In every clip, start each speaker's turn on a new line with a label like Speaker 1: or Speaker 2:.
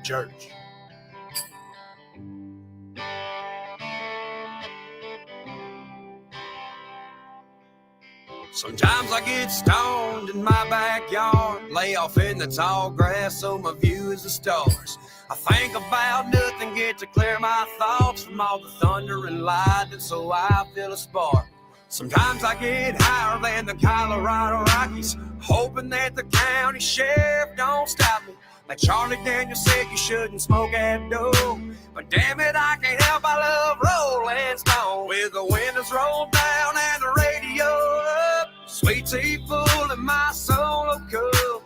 Speaker 1: Church. Sometimes I get stoned in my backyard, lay off in the tall grass so my view is the stars. I think about nothing, get to clear my thoughts from all the thunder and lightning, so I feel a spark. Sometimes I get higher than the Colorado Rockies, hoping that the county sheriff don't stop me. Like Charlie Daniels said, you shouldn't smoke at dough. But damn it, I can't help, I love Rolling Stone. With the windows rolled down and the radio up, sweet tea full in my solo cup,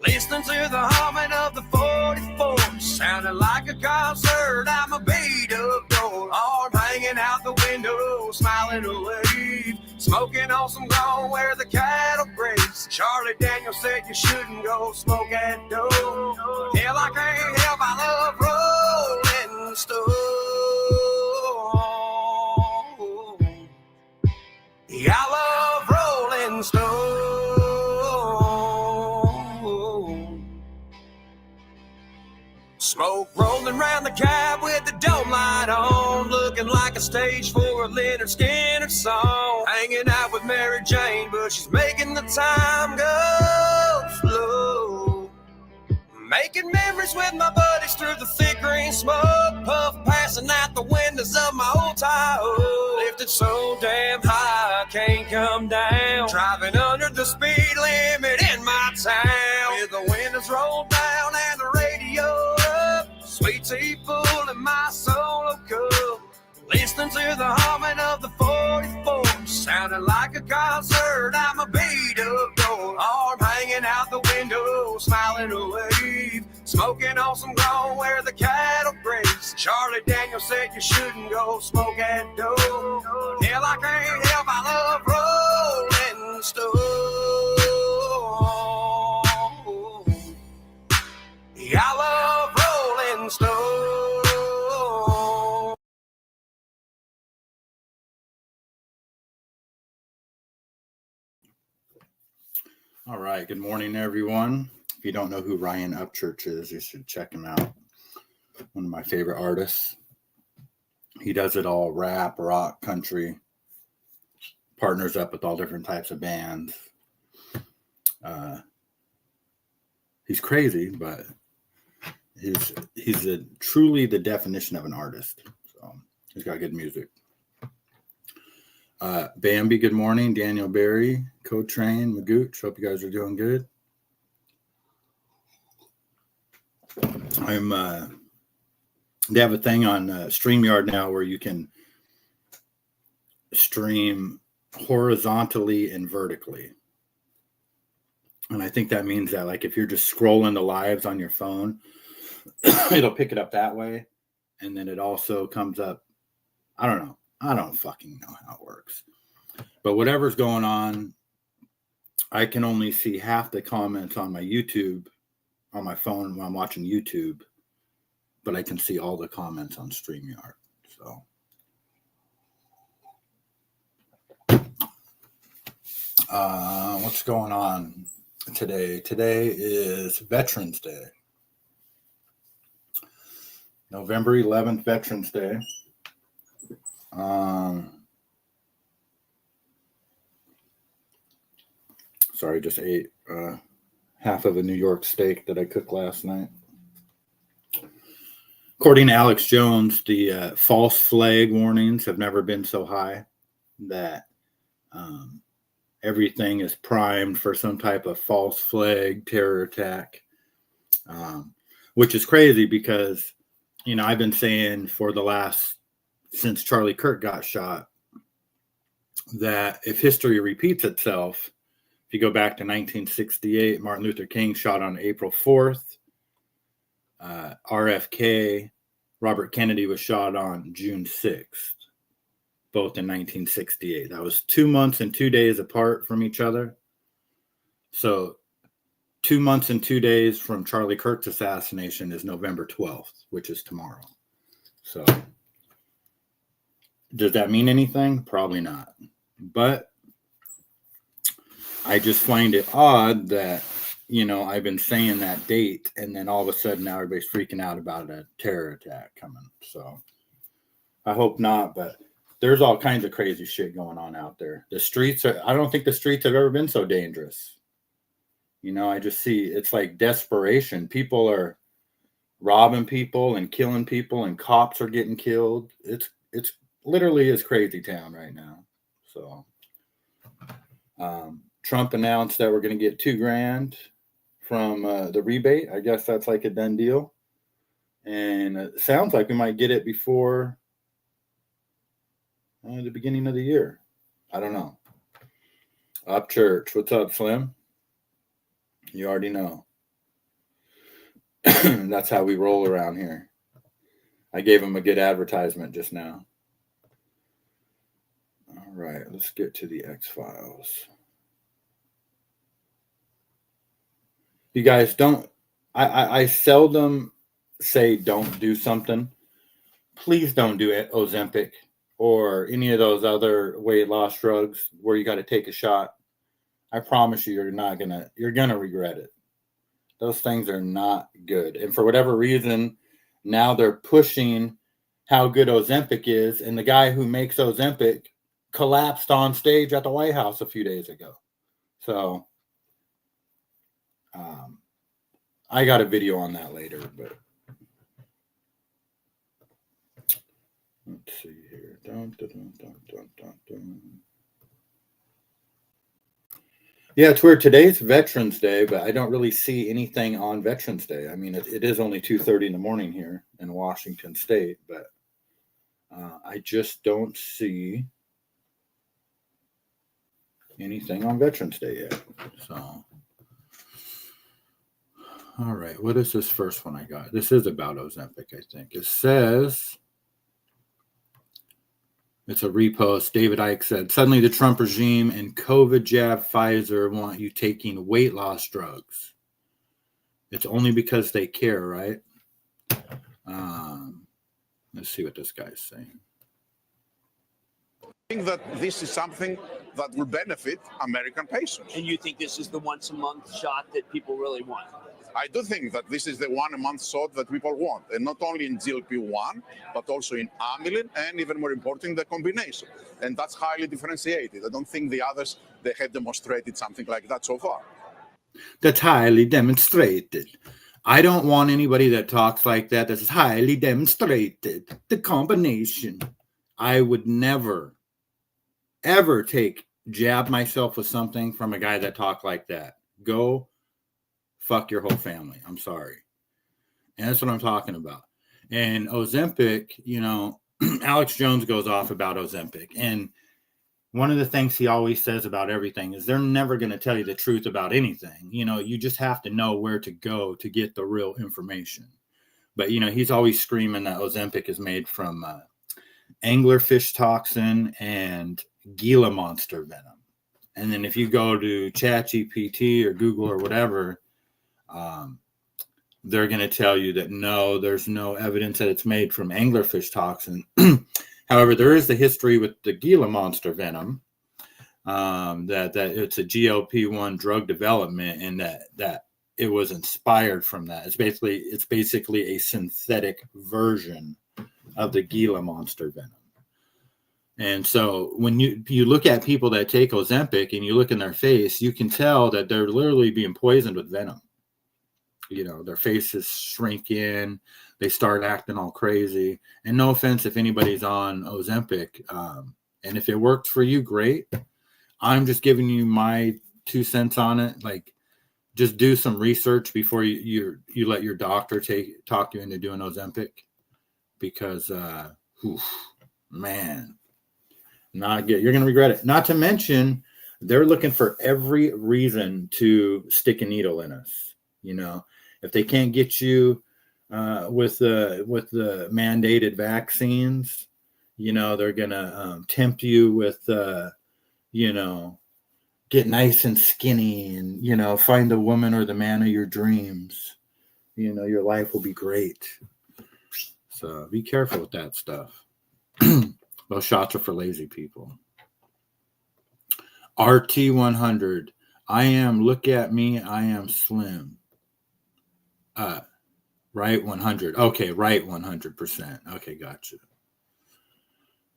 Speaker 1: listening to the humming of the 44, sounding like a concert. I'm a beat up door, arm hanging out the window, smiling away, smoking on some ground where the cattle graze. Charlie Daniels said you shouldn't go smoke at dough. Hell, I can't help, I love Rolling Stone. Yeah, I love Rolling Stone. Smoke rolling round the cab with the dome light on, looking like a stage for a Leonard Skinner song. Hanging out with Mary Jane, but she's making the time go slow. Making memories with my buddies through the thick green smoke, puff passing out the windows of my old Tahoe. Lifted so damn high, I can't come down, driving under the speed limit in my town. With the windows rolled down and the radio up, sweet tea full in my solo cup, listening to the humming of the 44, sounding like a concert. I'm a beat up door, arm hanging out the window, smiling away, smoking on some ground where the cattle graze. Charlie Daniels said you shouldn't go smoke at dough. Hell, I can't help, I love Rolling Stone. Yeah, I love Rolling Stone.
Speaker 2: All right. Good morning, everyone. If you don't know who Ryan Upchurch is, you should check him out. One of my favorite artists. He does it all: rap, rock, country. Partners up with all different types of bands. He's crazy, but he's truly the definition of an artist. So he's got good music. Bambi, good morning. Daniel Berry, Co-Train, Magooch. Hope you guys are doing good. They have a thing on StreamYard now where you can stream horizontally and vertically. And I think that means that, like, if you're just scrolling the lives on your phone, it'll pick it up that way. And then it also comes up. I don't know. I don't fucking know how it works. But whatever's going on, I can only see half the comments on my YouTube, on my phone when I'm watching YouTube. but I can see all the comments on StreamYard. So, what's going on today? Today is Veterans Day. November 11th, Veterans Day. Sorry, just ate half of a New York steak that I cooked last night. According to Alex Jones, the false flag warnings have never been so high, that everything is primed for some type of false flag terror attack, which is crazy because, you know, I've been saying since Charlie Kirk got shot, that if history repeats itself, if you go back to 1968, Martin Luther King shot on April 4th. RFK, Robert Kennedy, was shot on June 6th, both in 1968. That was 2 months and 2 days apart from each other. So 2 months and 2 days from Charlie Kirk's assassination is November 12th, which is tomorrow. So does that mean anything? Probably not. But I just find it odd that, you know, I've been saying that date, and then all of a sudden now everybody's freaking out about a terror attack coming. So I hope not, but there's all kinds of crazy shit going on out there. I don't think the streets have ever been so dangerous. You know, I just see it's like desperation. People are robbing people and killing people, and cops are getting killed. It's literally is crazy town right now. So Trump announced that we're going to get $2,000 from the rebate. I guess that's like a done deal. And it sounds like we might get it before the beginning of the year. I don't know. Up Church. What's up, Slim? You already know. That's how we roll around here. I gave him a good advertisement just now. All right, let's get to the X-Files. You guys I seldom say don't do something. Please don't do it, Ozempic or any of those other weight loss drugs where you got to take a shot. I promise you, you're gonna regret it. Those things are not good. And for whatever reason, now they're pushing how good Ozempic is. And the guy who makes Ozempic collapsed on stage at the White House a few days ago. So I got a video on that later, but let's see here. Yeah, it's weird. Today's Veterans Day, but I don't really see anything on Veterans Day. I mean, it is only 2:30 in the morning here in Washington State, but I just don't see anything on Veterans Day yet. So, all right, what is this first one I got? This is about Ozempic, I think. It says, it's a repost. David Icke said, suddenly the Trump regime and COVID jab Pfizer want you taking weight loss drugs. It's only because they care, right? Let's see what this guy's saying.
Speaker 3: I think that this is something that will benefit American patients.
Speaker 4: And you think this is the once-a-month shot that people really want?
Speaker 3: I do think that this is the one-a-month shot that people want, and not only in GLP-1, but also in amylin, and even more important, the combination. And that's highly differentiated. I don't think the others, they have demonstrated something like that so far.
Speaker 2: That's highly demonstrated. I don't want anybody that talks like that. That's highly demonstrated. The combination. I would never, ever jab myself with something from a guy that talked like that. Go fuck your whole family. I'm sorry. And that's what I'm talking about. And Ozempic, you know, Alex Jones goes off about Ozempic. And one of the things he always says about everything is they're never going to tell you the truth about anything. You know, you just have to know where to go to get the real information. But, you know, he's always screaming that Ozempic is made from anglerfish toxin and Gila monster venom. And then if you go to ChatGPT or Google or whatever, they're going to tell you that no, there's no evidence that it's made from anglerfish toxin. However, there is the history with the Gila monster venom, that it's a GLP-1 drug development, and that it was inspired from that. It's basically a synthetic version of the Gila monster venom. And so when you look at people that take Ozempic and you look in their face, you can tell that they're literally being poisoned with venom. You know, their faces shrink in, they start acting all crazy. And no offense if anybody's on Ozempic, and if it worked for you, great. I'm just giving you my 2 cents on it. Like, just do some research before you let your doctor talk you into doing Ozempic, because man, not good. You're gonna regret it. Not to mention, they're looking for every reason to stick a needle in us. You know, if they can't get you with the mandated vaccines, you know, they're gonna tempt you with you know, get nice and skinny and, you know, find the woman or the man of your dreams. You know, your life will be great. So be careful with that stuff. Those shots are for lazy people. RT100. Look at me, I am slim. Right 100. Okay, right 100%. Okay, gotcha.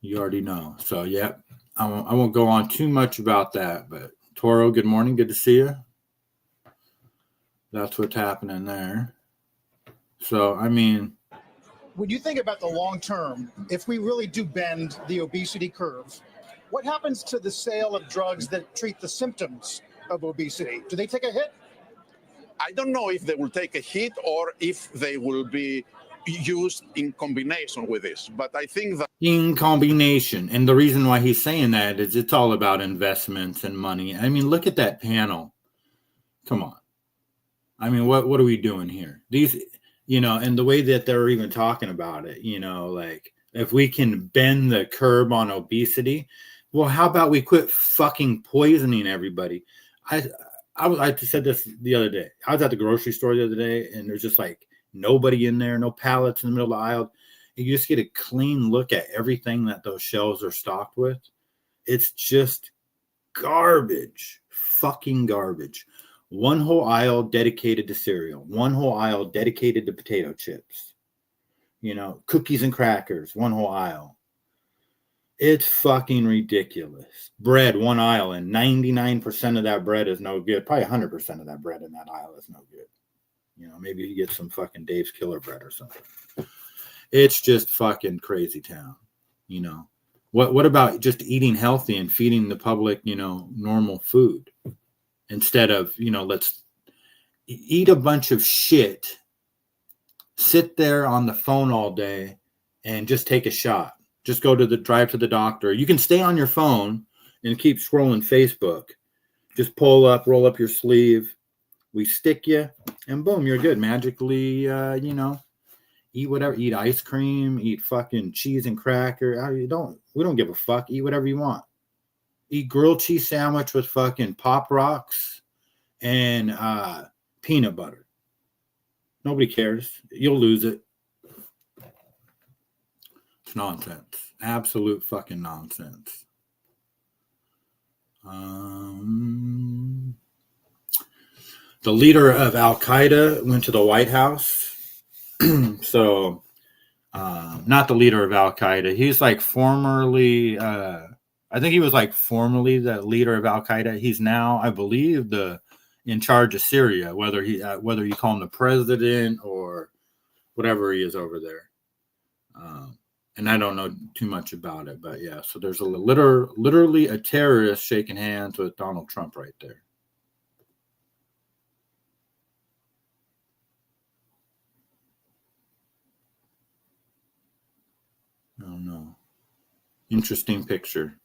Speaker 2: You already know. So, yep. I won't go on too much about that, but Toro, good morning. Good to see you. That's what's happening there. So, I mean,
Speaker 5: when you think about the long term, if we really do bend the obesity curve, what happens to the sale of drugs that treat the symptoms of obesity? Do they take a hit?
Speaker 3: I don't know if they will take a hit or if they will be used in combination with this, but I think that
Speaker 2: in combination, and the reason why he's saying that is it's all about investments and money. I mean, look at that panel. Come on. I mean, what are we doing here? These, you know, and the way that they're even talking about it, you know, like, if we can bend the curve on obesity, well, how about we quit fucking poisoning everybody? I said this the other day. I was at the grocery store the other day, and there's just like nobody in there, no pallets in the middle of the aisle. And you just get a clean look at everything that those shelves are stocked with. It's just garbage, fucking garbage. One whole aisle dedicated to cereal, one whole aisle dedicated to potato chips, you know, cookies and crackers, one whole aisle. It's fucking ridiculous. Bread, one aisle, and 99% of that bread is no good. Probably 100% of that bread in that aisle is no good. You know, maybe you get some fucking Dave's Killer Bread or something. It's just fucking crazy town. You know, what about just eating healthy and feeding the public, you know, normal food instead of, you know, let's eat a bunch of shit, sit there on the phone all day and just take a shot. Just drive to the doctor. You can stay on your phone and keep scrolling Facebook. Just roll up your sleeve. We stick you, and boom, you're good. Magically, you know, eat whatever. Eat ice cream. Eat fucking cheese and cracker. We don't give a fuck. Eat whatever you want. Eat grilled cheese sandwich with fucking Pop Rocks and peanut butter. Nobody cares. You'll lose it. It's nonsense. Absolute fucking nonsense. The leader of Al-Qaeda went to the White House. So, not the leader of Al-Qaeda. He's like formerly, I think he was like formerly the leader of Al-Qaeda. He's now, I believe, in charge of Syria, whether you call him the president or whatever he is over there. And I don't know too much about it, but yeah. So there's literally a terrorist shaking hands with Donald Trump right there. I don't know. Interesting picture.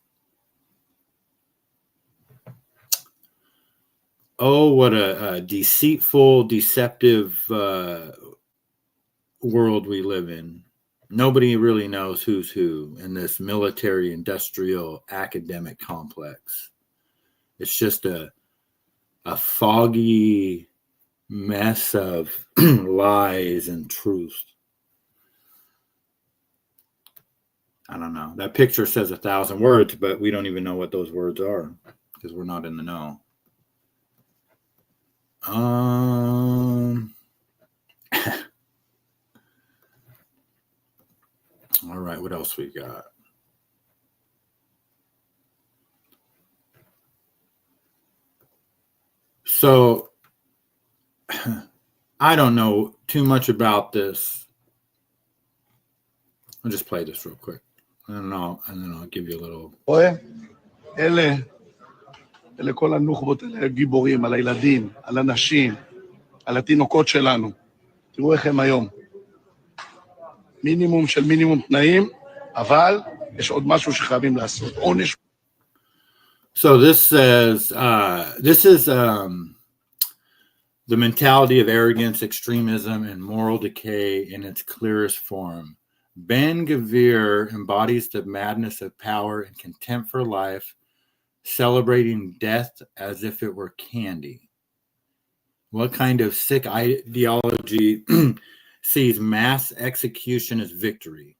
Speaker 2: Oh, what a deceitful, deceptive world we live in. Nobody really knows who's who in this military, industrial, academic complex. It's just a foggy mess of lies and truth. I don't know. That picture says 1,000 words, but we don't even know what those words are because we're not in the know. All right, what else we got? So I don't know too much about this. I'll just play this real quick. I don't know, and then I'll give you a little.
Speaker 6: רואה? אלה כל הנוח'בות, אלה גיבורים, על הילדים, על הנשים, על התינוקות שלנו. תראו איך הם היום. מינימום של מינימום תנאים, אבל יש עוד משהו שחייבים לעשות. עונש.
Speaker 2: So this says, this is the mentality of arrogance, extremism, and moral decay in its clearest form. Ben-Gvir embodies the madness of power and contempt for life, celebrating death as if it were candy. What kind of sick ideology sees mass execution as victory?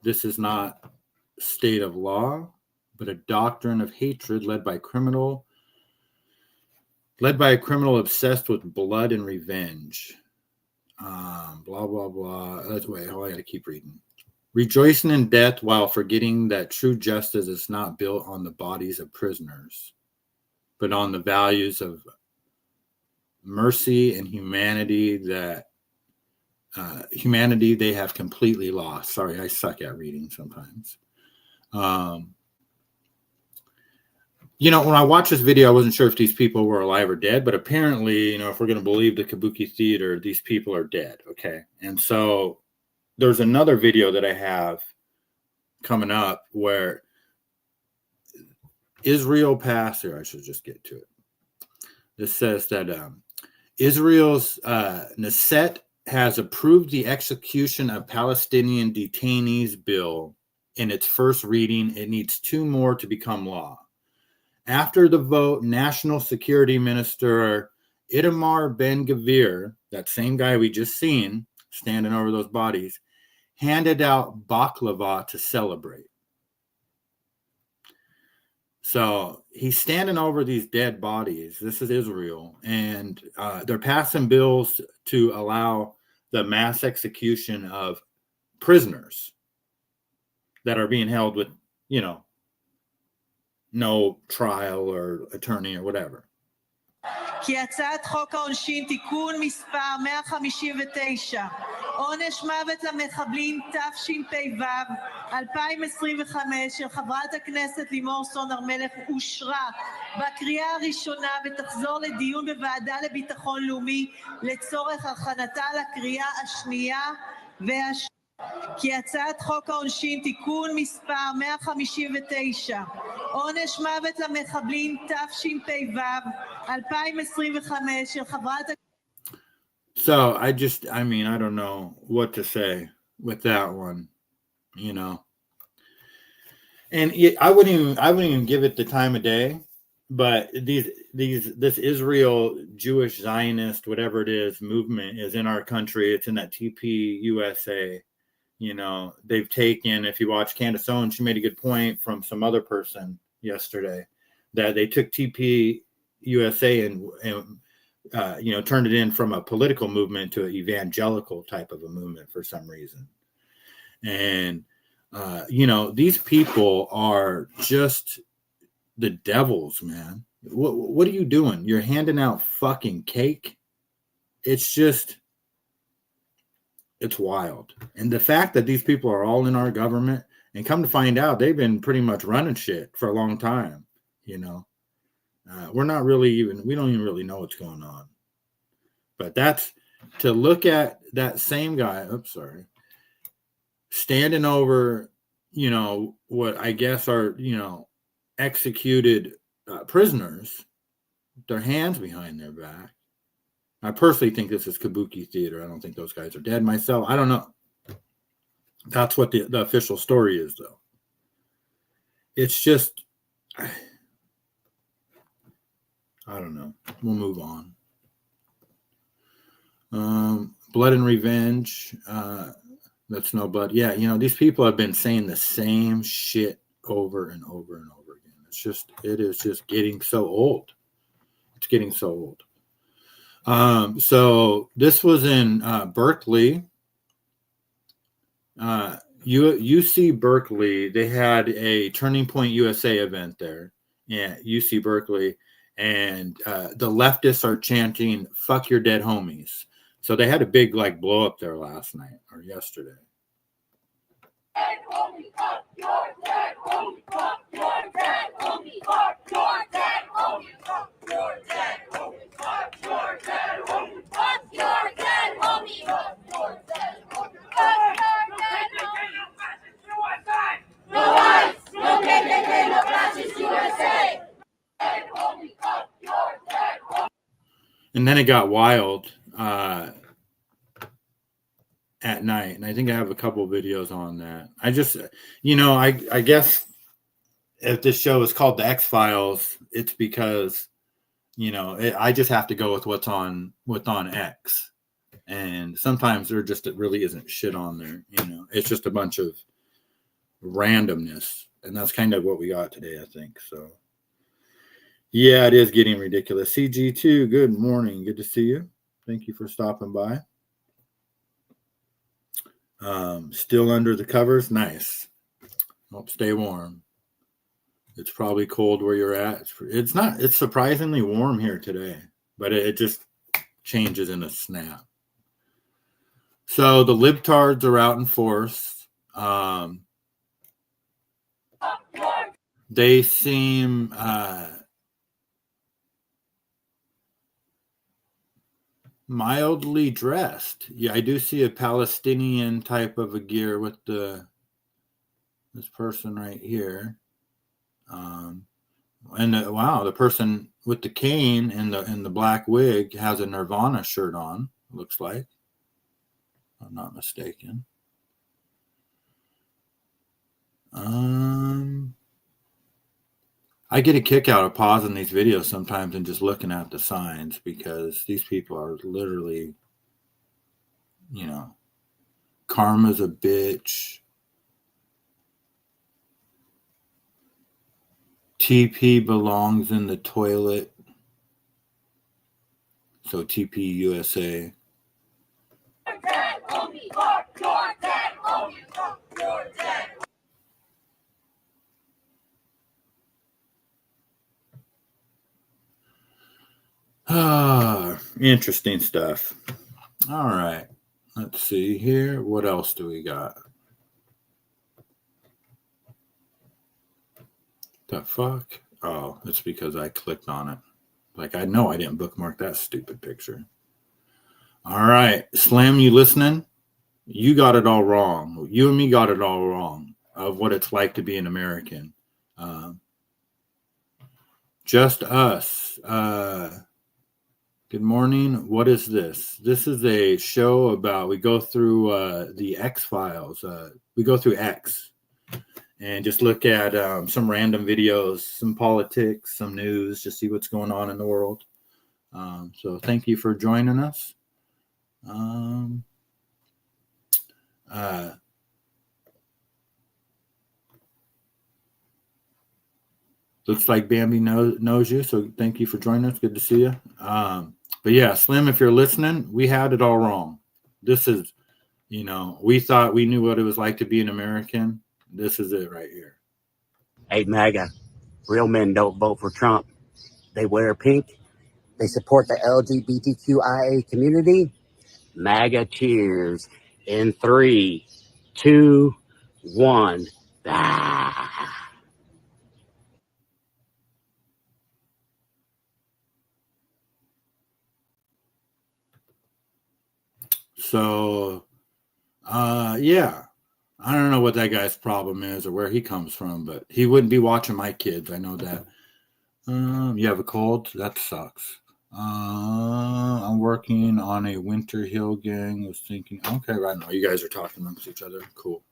Speaker 2: This is not state of law, but a doctrine of hatred led by a criminal obsessed with blood and revenge. Blah, blah, blah. That's wait, I got to keep reading. Rejoicing in death while forgetting that true justice is not built on the bodies of prisoners, but on the values of mercy and humanity that they have completely lost. Sorry, I suck at reading sometimes. You know, when I watched this video, I wasn't sure if these people were alive or dead, but apparently, you know, if we're going to believe the Kabuki Theater, these people are dead. Okay. And so there's another video that I have coming up where Israel passed here. I should just get to it. This says that Israel's Knesset has approved the execution of Palestinian detainees bill in its first reading. It needs 2 more to become law. After the vote, National Security Minister Itamar Ben-Gvir, that same guy we just seen standing over those bodies, handed out baklava to celebrate. So he's standing over these dead bodies. This is Israel. And they're passing bills to allow the mass execution of prisoners that are being held with, you know, no trial or attorney or whatever.
Speaker 7: כי הצעת חוק העונשין תיקון מספר 159, עונש מוות למחבלים תשפ"ו 2025 של חברת הכנסת לימור סון הר מלך אושרה בקריאה הראשונה ותחזור לדיון בוועדה לביטחון לאומי לצורך הכנתה לקריאה השנייה והשלישית. כי הצעת חוק העונשין תיקון מספר 159, עונש מוות למחבלים תשפ"ו 2025 של חברת.
Speaker 2: So I mean, I don't know what to say with that one, you know. And I wouldn't even give it the time of day, but this Israel Jewish Zionist, whatever it is, movement is in our country. It's in that TPUSA. You know, they've taken, if you watch Candace Owens, she made a good point from some other person yesterday that they took TPUSA and you know, turned it in from a political movement to an evangelical type of a movement for some reason. And, you know, these people are just the devils, man. What are you doing? You're handing out fucking cake. It's just, it's wild. And the fact that these people are all in our government, and come to find out, they've been pretty much running shit for a long time, you know. We don't even really know what's going on. But that's to look at that same guy, standing over, you know, what I guess are, you know, executed prisoners, their hands behind their back. I personally think this is Kabuki Theater. I don't think those guys are dead myself. I don't know. That's what the official story is, though. It's just, I don't know. We'll move on. Blood and Revenge. That's no blood. Yeah, these people have been saying the same shit over and over and over again. It is just getting so old. It's getting so old. So this was in Berkeley. UC Berkeley, they had a Turning Point USA event there. Yeah, UC Berkeley. And the leftists are chanting, "Fuck your dead homies." So they had a big blow up there last night or yesterday.
Speaker 8: Dead homie, fuck your dead homie, fuck your dead homie, fuck your dead homie, fuck your dead homie, fuck your dead homie, fuck your dead homie, fuck your dead homie, fuck your dead homie. No ICE, no KKK, no fascist USA. Dead homie, fuck your dead homie.
Speaker 2: And then it got wild at night, and I think I have a couple of videos on that. I just, I guess if this show is called The X-Files, it's because, I just have to go with what's on X, and sometimes there just really isn't shit on there. It's just a bunch of randomness, and that's kind of what we got today, I think. So, yeah, it is getting ridiculous. CG2, good morning, good to see you. Thank you for stopping by. Still under the covers. Nice. Hope stay warm. It's probably cold where you're at. It's surprisingly warm here today, but it just changes in a snap. So the libtards are out in force. They seem mildly dressed. Yeah, I do see a Palestinian type of a gear with this person right here. Wow, the person with the cane and the black wig has a Nirvana shirt on, looks like. If I'm not mistaken. I get a kick out of pausing these videos sometimes and just looking at the signs, because these people are literally, karma's a bitch. TP belongs in the toilet. So TP USA.
Speaker 8: Dead homie, fuck your dead homie, fuck your dead.
Speaker 2: Interesting stuff. All right. Let's see here. What else do we got? The fuck? Oh, it's because I clicked on it. I know I didn't bookmark that stupid picture. All right. Slam, you listening? You got it all wrong. You and me got it all wrong of what it's like to be an American. Just us. Good morning. What is this? This is a show about, we go through the X-Files. We go through X and just look at some random videos, some politics, some news, just see what's going on in the world. So thank you for joining us. Looks like Bambi knows you, so thank you for joining us. Good to see you. But yeah, Slim, if you're listening, we had it all wrong. This is, we thought we knew what it was like to be an American. This is it right here.
Speaker 9: Hey, MAGA, real men don't vote for Trump. They wear pink. They support the LGBTQIA community. MAGA cheers in 3, 2, 1. Ah.
Speaker 2: So, yeah, I don't know what that guy's problem is or where he comes from, but he wouldn't be watching my kids. I know that. You have a cold? That sucks. I'm working on a Winter Hill gang. Was thinking, okay, right now you guys are talking amongst each other. Cool.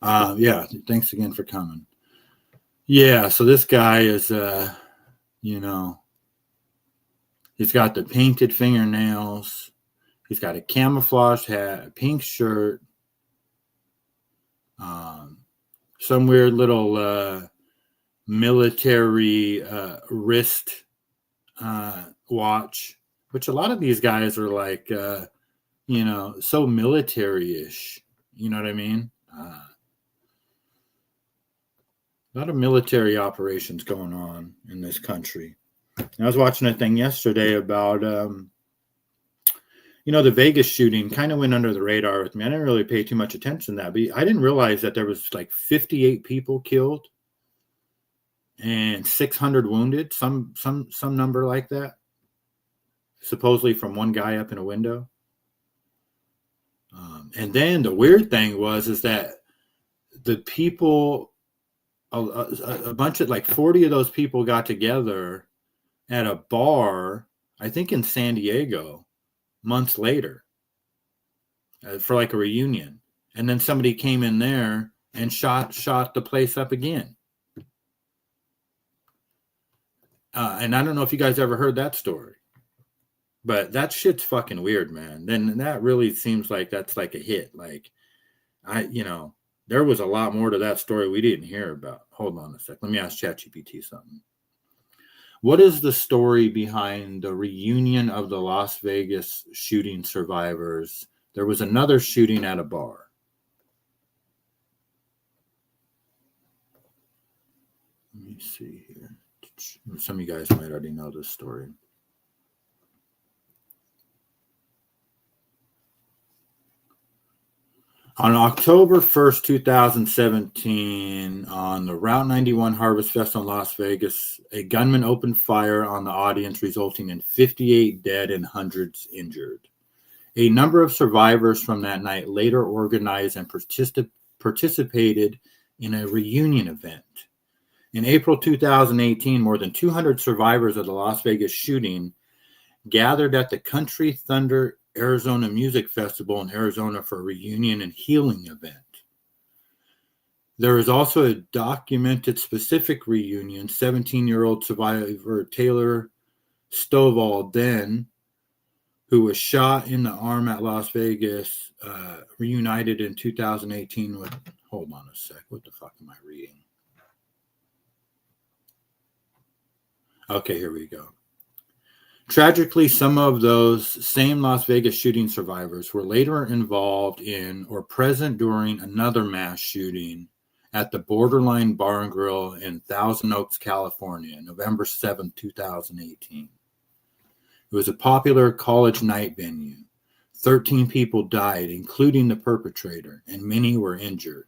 Speaker 2: Yeah, thanks again for coming. Yeah, so this guy is, he's got the painted fingernails. He's got a camouflage hat, a pink shirt, some weird little military wrist watch, which a lot of these guys are like, you know, so military-ish. You know what I mean? A lot of military operations going on in this country. I was watching a thing yesterday about, you know, the Vegas shooting kind of went under the radar with me. I didn't really pay too much attention to that, but I didn't realize that there was like 58 people killed and 600 wounded, some number like that, supposedly from one guy up in a window. And then the weird thing is that the people, a bunch of like 40 of those people got together at a bar, I think in San Diego, months later for like a reunion. And then somebody came in there and shot the place up again. And I don't know if you guys ever heard that story, but that shit's fucking weird, man. Then that really seems like that's like a hit. Like you know, there was a lot more to that story we didn't hear about. Hold on a sec. Let me ask ChatGPT something. What is the story behind the reunion of the Las Vegas shooting survivors? There was another shooting at a bar. Let me see here. Some of you guys might already know this story. On October 1st, 2017, on the Route 91 Harvest Fest in Las Vegas, a gunman opened fire on the audience, resulting in 58 dead and hundreds injured. A number of survivors from that night later organized and participated in a reunion event. In April 2018, more than 200 survivors of the Las Vegas shooting gathered at the Country Thunder Arizona Music Festival in Arizona for a reunion and healing event. There is also a documented specific reunion. 17-year-old survivor Taylor Stovall Den, who was shot in the arm at Las Vegas, reunited in 2018 with, hold on a sec, what the fuck am I reading? Okay, here we go. Tragically, some of those same Las Vegas shooting survivors were later involved in or present during another mass shooting at the Borderline Bar and Grill in Thousand Oaks, California, November 7, 2018. It was a popular college night venue. 13 people died, including the perpetrator, and many were injured.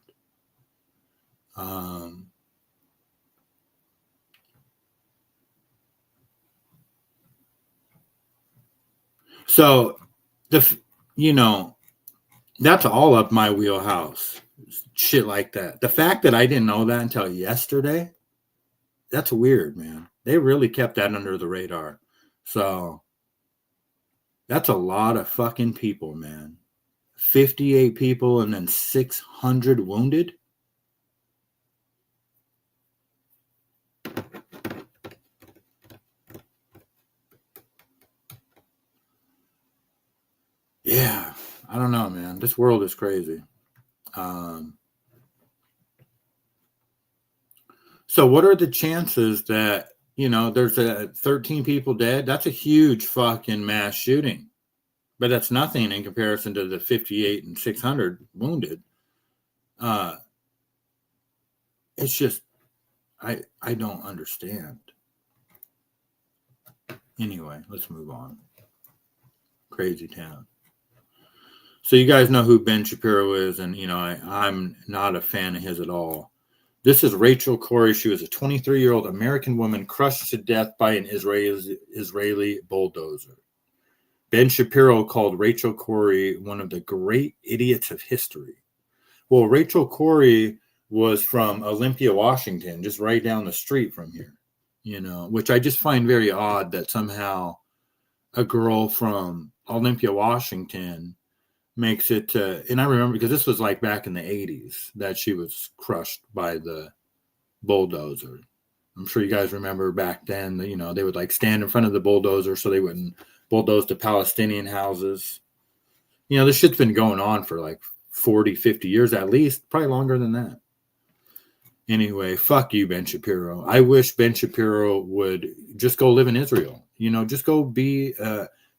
Speaker 2: So, you know, that's all up my wheelhouse. Shit like that. The fact that I didn't know that until yesterday, that's weird, man. They really kept that under the radar. So, that's a lot of fucking people, man. 58 people and then 600 wounded. Yeah, I don't know, man. This world is crazy. So what are the chances that, you know, there's 13 people dead? That's a huge fucking mass shooting. But that's nothing in comparison to the 58 and 600 wounded. It's just, I don't understand. Anyway, let's move on. Crazy town. So you guys know who Ben Shapiro is, and, you know, I'm not a fan of his at all. This is Rachel Corrie. She was a 23-year-old American woman crushed to death by an Israeli bulldozer. Ben Shapiro called Rachel Corrie one of the great idiots of history. Well, Rachel Corrie was from Olympia, Washington, just right down the street from here, you know, which I just find very odd that somehow a girl from Olympia, Washington makes it to, and I remember because this was like back in the 80s that she was crushed by the bulldozer. I'm sure you guys remember back then that, you know, they would like stand in front of the bulldozer so they wouldn't bulldoze the Palestinian houses. You know, this shit's been going on for like 40, 50 years at least, probably longer than that. Anyway, fuck you, Ben Shapiro. I wish Ben Shapiro would just go live in Israel. You know, just go be,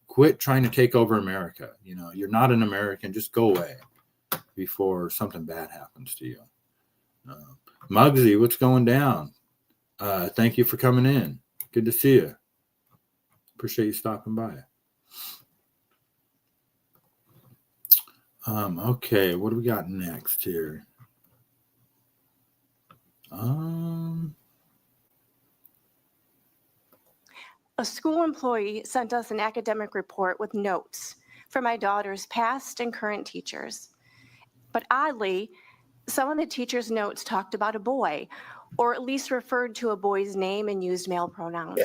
Speaker 2: quit trying to take over America. You know, you're not an American. Just go away before something bad happens to you. Muggsy, what's going down? Thank you for coming in. Good to see you. Appreciate you stopping by. Okay, what do we got next here?
Speaker 10: A school employee sent us an academic report with notes for my daughter's past and current teachers. But oddly, some of the teachers' notes talked about a boy, or at least referred to a boy's name and used male pronouns.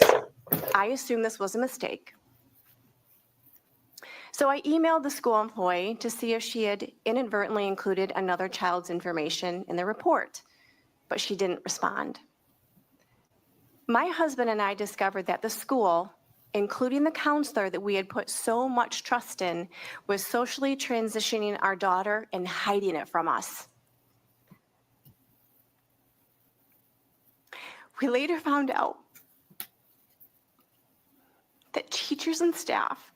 Speaker 10: I assumed this was a mistake. So I emailed the school employee to see if she had inadvertently included another child's information in the report, but she didn't respond. My husband and I discovered that the school, including the counselor that we had put so much trust in, was socially transitioning our daughter and hiding it from us. We later found out that teachers and staff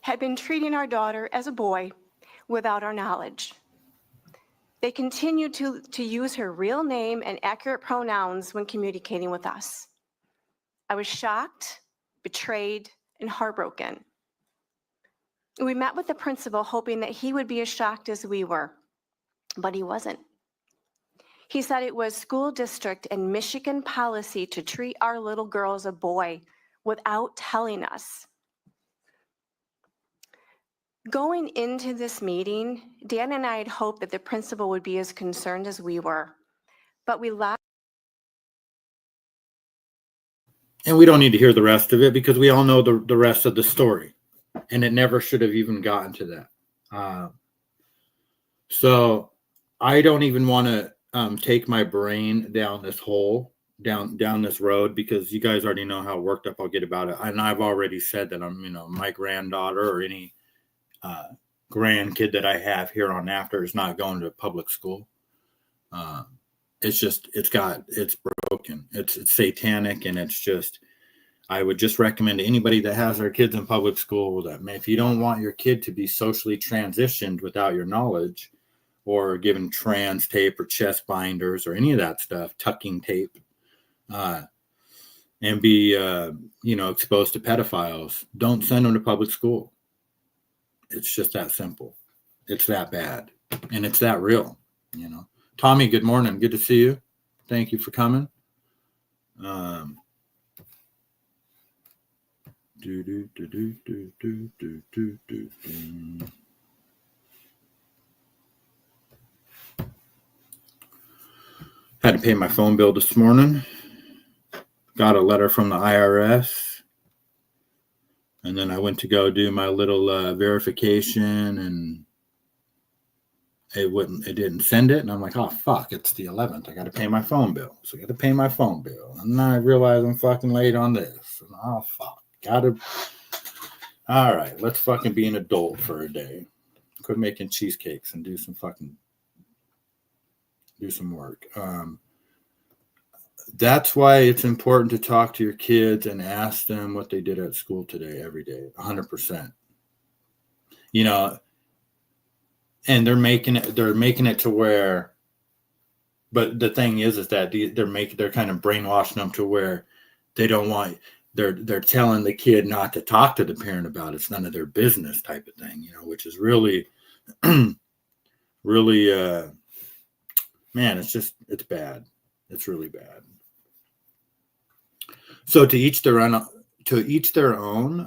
Speaker 10: had been treating our daughter as a boy without our knowledge. They continued to use her real name and accurate pronouns when communicating with us. I was shocked, betrayed, and heartbroken. We met with the principal hoping that he would be as shocked as we were, but he wasn't. He said it was school district and Michigan policy to treat our little girl as a boy without telling us. Going into this meeting, Dan and I had hoped that the principal would be as concerned as we were, but we lacked.
Speaker 2: And we don't need to hear the rest of it because we all know the rest of the story. And it never should have even gotten to that. So I don't even want to take my brain down this hole, down this road, because you guys already know how worked up I'll get about it. And I've already said that I'm, my granddaughter or any grandkid that I have here on after is not going to public school. It's broken. It's satanic, and I would just recommend to anybody that has their kids in public school that if you don't want your kid to be socially transitioned without your knowledge, or given trans tape or chest binders or any of that stuff, tucking tape, and be exposed to pedophiles, don't send them to public school. It's just that simple. It's that bad, and it's that real. Tommy, good morning. Good to see you. Thank you for coming. Had to pay my phone bill this morning. Got a letter from the IRS. And then I went to go do my little verification, and it didn't send it. And I'm like, oh, fuck, it's the 11th. I got to pay my phone bill. So I got to pay my phone bill. And then I realize I'm fucking late on this. And oh, fuck. All right, let's fucking be an adult for a day. Quit making cheesecakes and do some work. That's why it's important to talk to your kids and ask them what they did at school today, every day, 100%. And they're making it to where, but the thing is that they're kind of brainwashing them to where they don't want, they're telling the kid not to talk to the parent about it. It's none of their business type of thing, which is really, really, man, it's bad. It's really bad. So to each their own.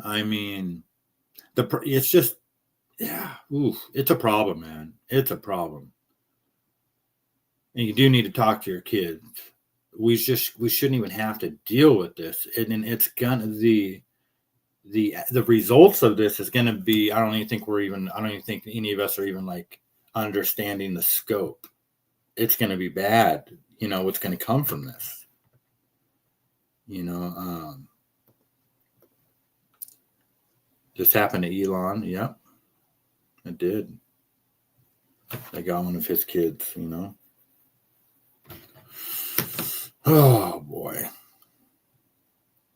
Speaker 2: I mean, it's just, yeah, it's a problem, man. It's a problem. And you do need to talk to your kids. We shouldn't even have to deal with this. And then it's gonna the results of this is gonna be, I don't even think any of us are even like understanding the scope. It's gonna be bad, what's gonna come from this. This happened to Elon, yep. It did. They got one of his kids, you know. Oh boy.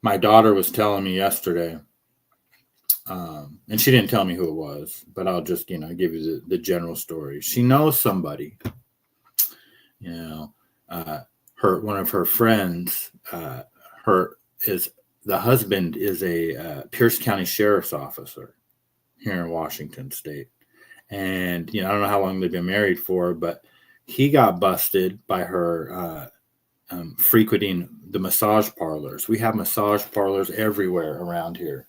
Speaker 2: My daughter was telling me yesterday, and she didn't tell me who it was, but I'll just, you know, give you the general story. She knows somebody, you know, one of her friends, the husband is a Pierce County Sheriff's officer here in Washington State. And, you know, I don't know how long they've been married for, but he got busted by her frequenting the massage parlors. We have massage parlors everywhere around here.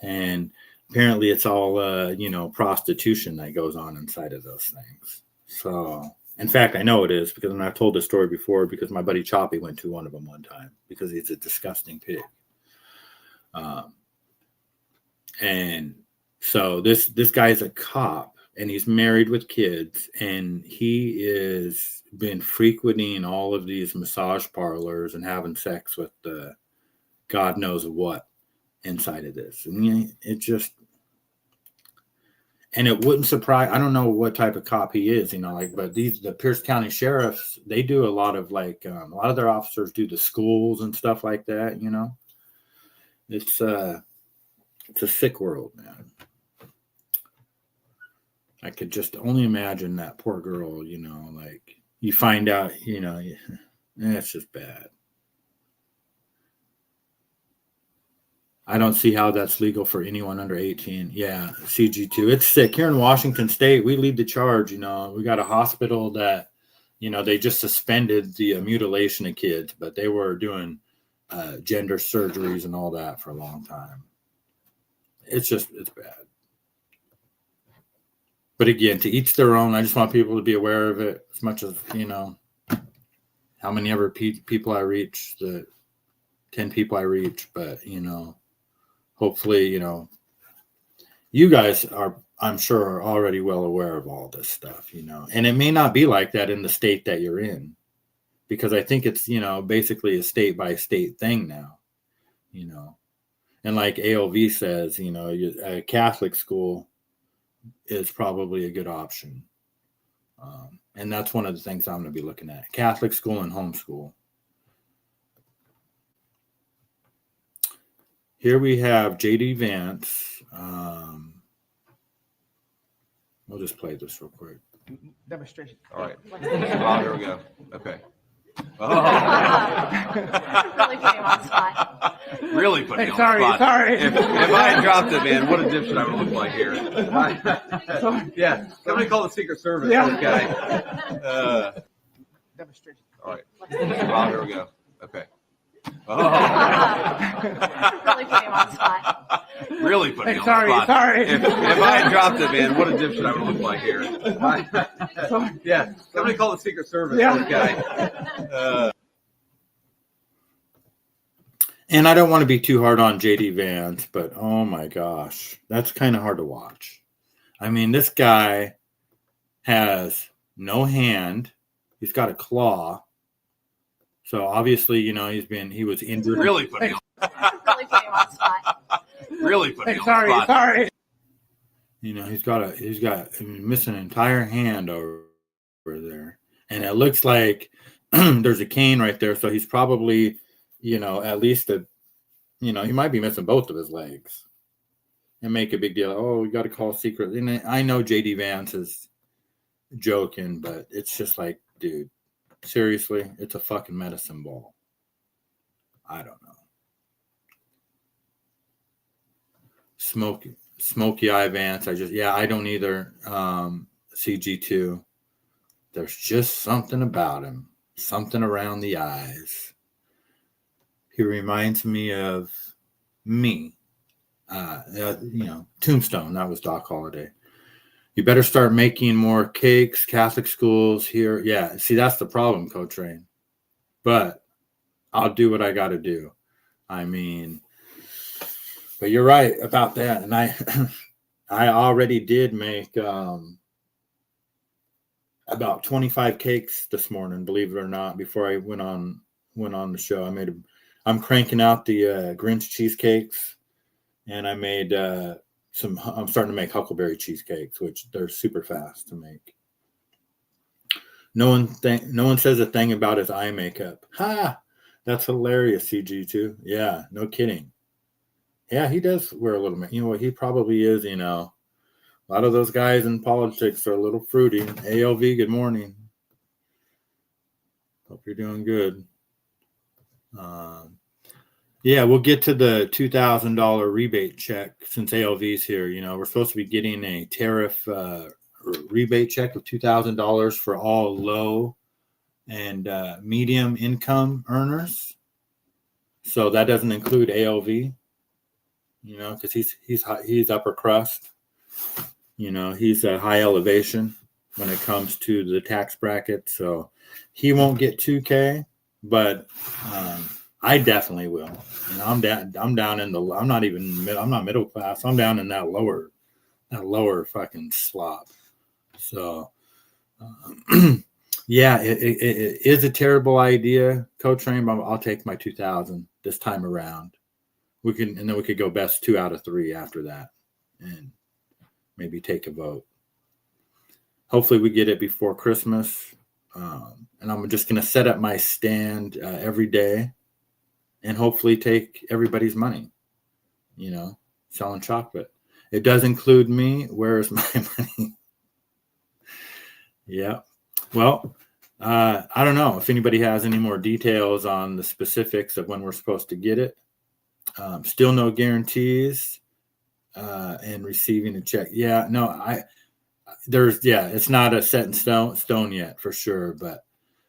Speaker 2: And apparently it's all, you know, prostitution that goes on inside of those things. So, in fact, I know it is because I've told this story before because my buddy Choppy went to one of them one time because he's a disgusting pig. And so this guy is a cop and he's married with kids, and he is been frequenting all of these massage parlors and having sex with God knows what inside of this. And it just, and it wouldn't surprise, I don't know what type of cop he is, you know, like, but the Pierce County sheriffs, they do a lot of like, a lot of their officers do the schools and stuff like that, you know. It's a sick world, man. I could just only imagine that poor girl, you know, like you find out, you know, it's just bad. I don't see how that's legal for anyone under 18. Yeah, CG2. It's sick. Here in Washington State, we lead the charge, you know. We got a hospital that, you know, they just suspended the mutilation of kids, but they were doing gender surgeries and all that for a long time. It's bad. But again, to each their own. I just want people to be aware of it as much as, you know, how many ever people I reach, the 10 people I reach. But, you know, hopefully, you know, you guys are, I'm sure, are already well aware of all this stuff, you know. And it may not be like that in the state that you're in, because I think it's, you know, basically a state by state thing now, you know. And like AOV says, you know, a Catholic school is probably a good option. And that's one of the things I'm going to be looking at. Catholic school and homeschool. Here we have JD Vance. We'll just play this real quick.
Speaker 11: Demonstration.
Speaker 12: All right. Oh, here we go. Okay. Oh.
Speaker 8: Really putting him on the spot.
Speaker 12: Really putting me on the spot.
Speaker 11: Sorry.
Speaker 12: If I had dropped it, man, what a dipshit I would look like here. Yeah. Somebody call the Secret Service.
Speaker 11: Yeah.
Speaker 12: This guy.
Speaker 11: Demonstration.
Speaker 12: All right. Oh, here we go. Okay. Oh.
Speaker 8: Really putting him on the spot.
Speaker 12: Really putting me on the spot.
Speaker 11: Sorry.
Speaker 12: If I had dropped it, man, what a dipshit I would look like here. Yeah. Somebody call the Secret Service.
Speaker 11: Yeah.
Speaker 12: This guy.
Speaker 2: And I don't want to be too hard on JD Vance, but oh my gosh, that's kind of hard to watch. I mean, this guy has no hand. He's got a claw. So obviously, you know, he was injured.
Speaker 12: Really putting me on
Speaker 8: Really putting him on the spot.
Speaker 12: Really putting me on the spot.
Speaker 11: Sorry.
Speaker 2: You know, he's missing an entire hand over there. And it looks like there's a cane right there. So he's probably, you know, at least he might be missing both of his legs and make a big deal. Oh, we got to call secret. And I know JD Vance is joking, but it's just like, dude, seriously, it's a fucking medicine ball. I don't know. Smoky Eye Vance. I don't either. CG2. There's just something about him. Something around the eyes. He reminds me of me. Tombstone. That was Doc Holliday. You better start making more cakes, Catholic schools here. Yeah, see, that's the problem, Coach Rain. But I'll do what I got to do. I mean, but you're right about that. And I already did make about 25 cakes this morning, believe it or not, before I went on the show. I'm cranking out the Grinch cheesecakes, and I made I'm starting to make huckleberry cheesecakes, which they're super fast to make. No one says a thing about his eye makeup. Ha! That's hilarious, CG2. Yeah, no kidding. Yeah, he does wear a little bit. You know what? He probably is, you know. A lot of those guys in politics are a little fruity. ALV, good morning. Hope you're doing good. Yeah, we'll get to the $2,000 rebate check since ALV's here. You know, we're supposed to be getting a tariff rebate check of $2,000 for all low and medium income earners. So that doesn't include ALV, you know, because he's upper crust. You know, he's a high elevation when it comes to the tax bracket. So he won't get 2K, but I definitely will. You know, I'm down in the. I'm not middle class. I'm down in that lower fucking slop. So, yeah, it is a terrible idea, Coach Rain. But I'll take my 2,000 this time around. And then we could go best 2 out of 3 after that, and maybe take a vote. Hopefully, we get it before Christmas. And I'm just gonna set up my stand every day, and hopefully take everybody's money. You know, selling chocolate. It does include me. Where's my money? Yeah. Well, I don't know if anybody has any more details on the specifics of when we're supposed to get it. Still no guarantees and receiving a check. Yeah, no, it's not a set in stone yet for sure. But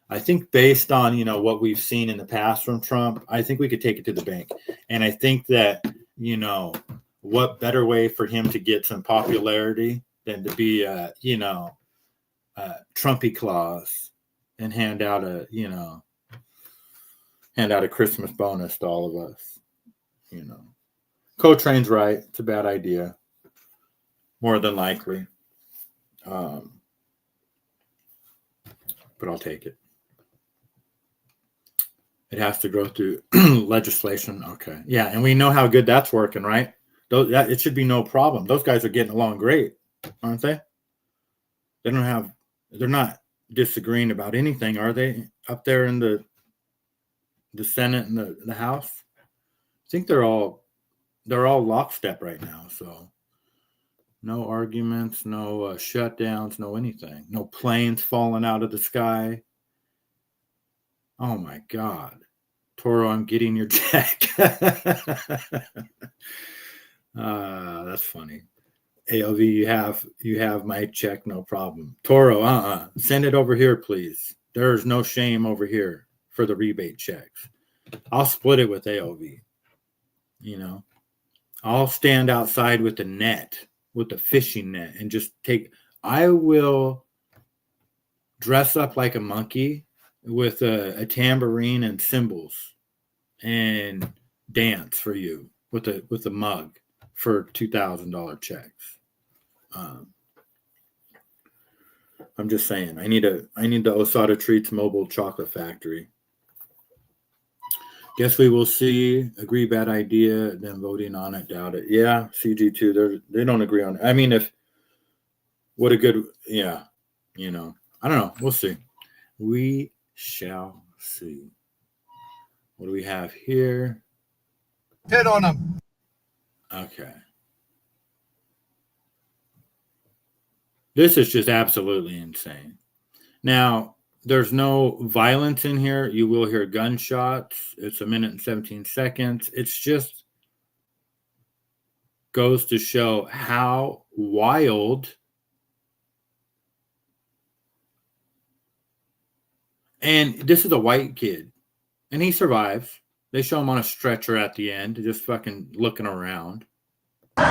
Speaker 2: I think based on, you know, what we've seen in the past from Trump, I think we could take it to the bank. And I think that, you know, what better way for him to get some popularity than to be, Trumpy Claus and hand out a Christmas bonus to all of us. You know, Coach Rain's right. It's a bad idea, more than likely. But I'll take it. It has to go through legislation. Okay. Yeah. And we know how good that's working, right? It should be no problem. Those guys are getting along great, aren't they? They're not disagreeing about anything, are they? Up there in the Senate and the House? I think they're all lockstep right now. So no arguments, no shutdowns, no anything. No planes falling out of the sky. Oh my God. Toro, I'm getting your check. That's funny. ALV, you have my check, no problem. Toro, send it over here, please. There's no shame over here for the rebate checks. I'll split it with ALV. You know, I'll stand outside with the net, with the fishing net, and just I will dress up like a monkey with a tambourine and cymbals and dance for you with a mug for $2,000 checks. I'm just saying, I need the Osada Treats Mobile Chocolate Factory. Guess we will see. Agree, bad idea. Then voting on it, doubt it. Yeah, CG2, they don't agree on it. I mean, yeah, you know, I don't know. We'll see. We shall see. What do we have here?
Speaker 6: Hit on them.
Speaker 2: Okay. This is just absolutely insane. Now, there's no violence in here. You will hear gunshots. It's 1 minute and 17 seconds. It's just goes to show how wild and this is a white kid. And he survives. They show him on a stretcher at the end, just fucking looking around.
Speaker 6: Oh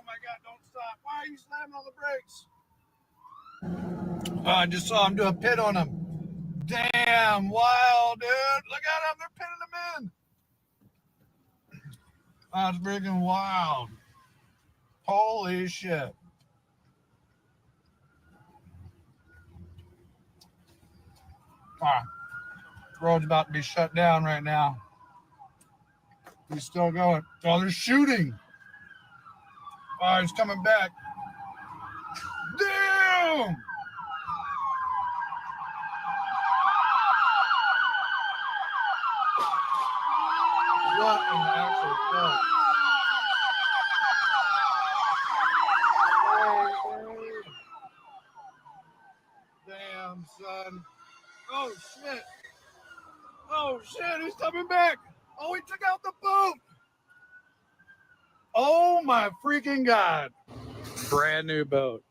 Speaker 6: my God, don't stop. Why are you slamming on the brakes? I just saw him do a pit on him. Damn, wild, dude. Look at him. They're pinning him in. That's freaking wild. Holy shit. Road's about to be shut down right now. He's still going. Oh, they're shooting. Oh, he's coming back. Damn! What in the actual fuck? Damn, son. Oh, shit. Oh, shit, he's coming back. Oh, he took out the boat. Oh, my freaking God.
Speaker 13: Brand new boat.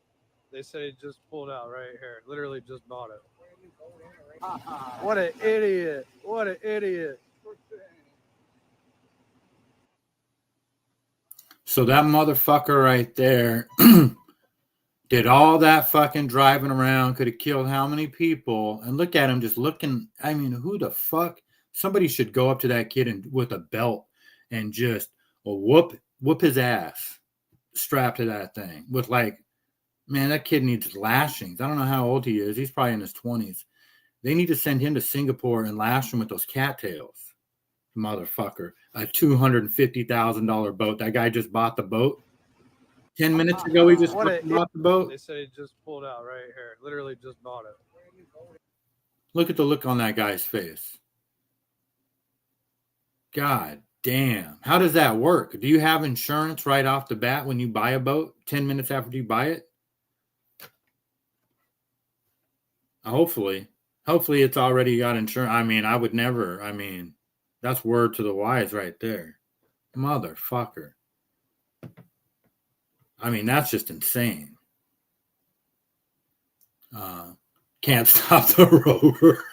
Speaker 13: They said he just pulled out right here. Literally just bought it. What an idiot. What an idiot.
Speaker 2: So that motherfucker right there did all that fucking driving around, could have killed how many people, and look at him just looking. I mean, who the fuck? Somebody should go up to that kid and with a belt and just whoop his ass strapped to that thing with like, man, that kid needs lashings. I don't know how old he is. He's probably in his 20s. They need to send him to Singapore and lash him with those cattails. Motherfucker. A $250,000 boat. That guy just bought the boat. 10 minutes ago, he just bought the boat.
Speaker 13: They said he just pulled out right here. Literally just bought it.
Speaker 2: Look at the look on that guy's face. God damn. How does that work? Do you have insurance right off the bat when you buy a boat 10 minutes after you buy it? Hopefully it's already got insurance. I mean, I would never. I mean, that's word to the wise right there. Motherfucker. I mean, that's just insane. Can't stop the rover.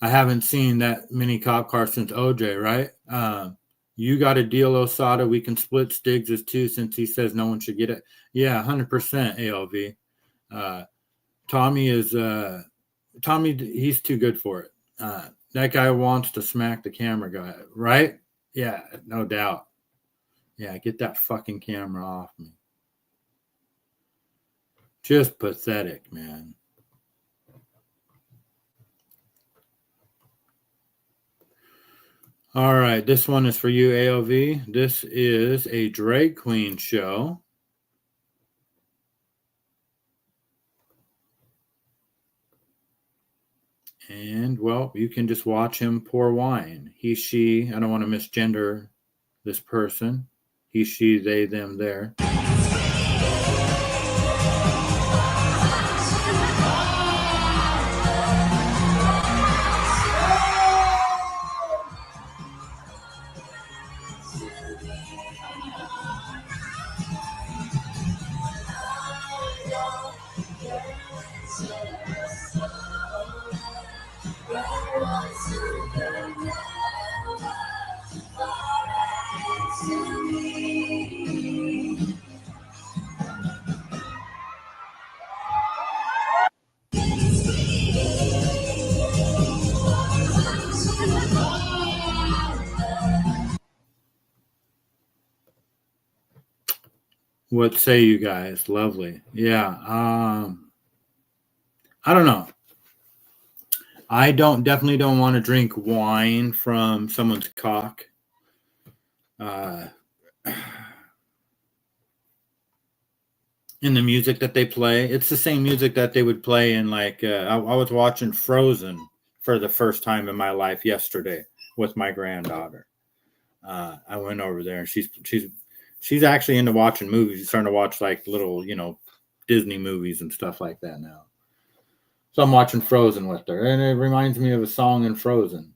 Speaker 2: I haven't seen that many cop cars since OJ, right? You got a deal, Osada. We can split Stiggs' too, since he says no one should get it. Yeah, 100% ALV. Tommy, he's too good for it. That guy wants to smack the camera guy, right? Yeah, no doubt. Yeah, get that fucking camera off me. Just pathetic, man. All right, this one is for you, AOV. This is a drag queen show. And, well, you can just watch him pour wine. He, she, I don't want to misgender this person. He, she, they, them, there. What say you guys? Lovely. Yeah. I don't know. I definitely don't want to drink wine from someone's cock. In the music that they play, it's the same music that they would play in like, I was watching Frozen for the first time in my life yesterday with my granddaughter. I went over there and she's actually into watching movies. She's starting to watch like little, Disney movies and stuff like that now. So I'm watching Frozen with her, and it reminds me of a song in Frozen. In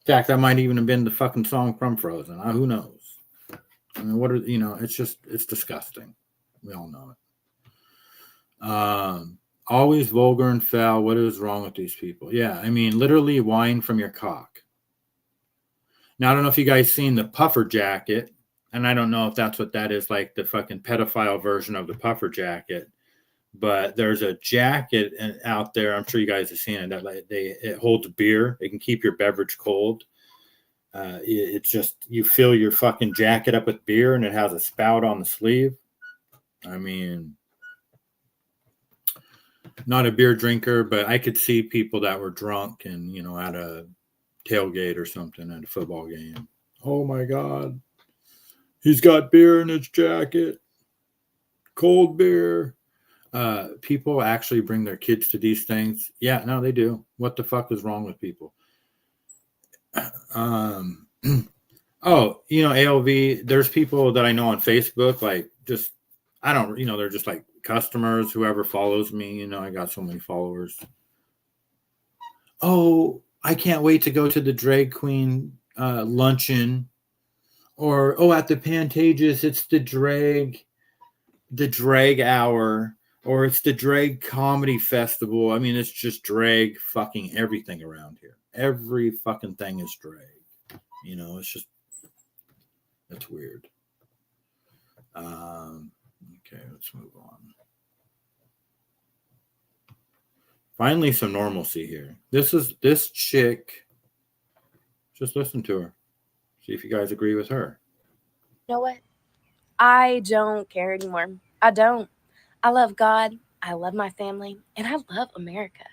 Speaker 2: fact, that might even have been the fucking song from Frozen. Who knows? I mean, it's disgusting. We all know it. Always vulgar and foul. What is wrong with these people? Yeah, I mean, literally wine from your cock. Now, I don't know if you guys seen the puffer jacket, and I don't know if that's what that is, like the fucking pedophile version of the puffer jacket. But there's a jacket out there. I'm sure you guys have seen it. That it holds beer. It can keep your beverage cold. It's just you fill your fucking jacket up with beer, and it has a spout on the sleeve. I mean, not a beer drinker, but I could see people that were drunk and at a tailgate or something at a football game. Oh my God. He's got beer in his jacket. Cold beer. People actually bring their kids to these things. Yeah, no, they do. What the fuck is wrong with people? Oh, ALV, there's people that I know on Facebook, like just, I don't, they're just like customers, whoever follows me, I got so many followers. Oh, I can't wait to go to the drag queen luncheon, or, oh, at the Pantages, it's the drag hour, or it's the drag comedy festival. I mean, it's just drag fucking everything around here. Every fucking thing is drag. It's just, that's weird. Okay, let's move on. Finally, some normalcy here. This chick, just listen to her. See if you guys agree with her.
Speaker 14: You know what? I don't care anymore. I don't. I love God. I love my family. And I love America.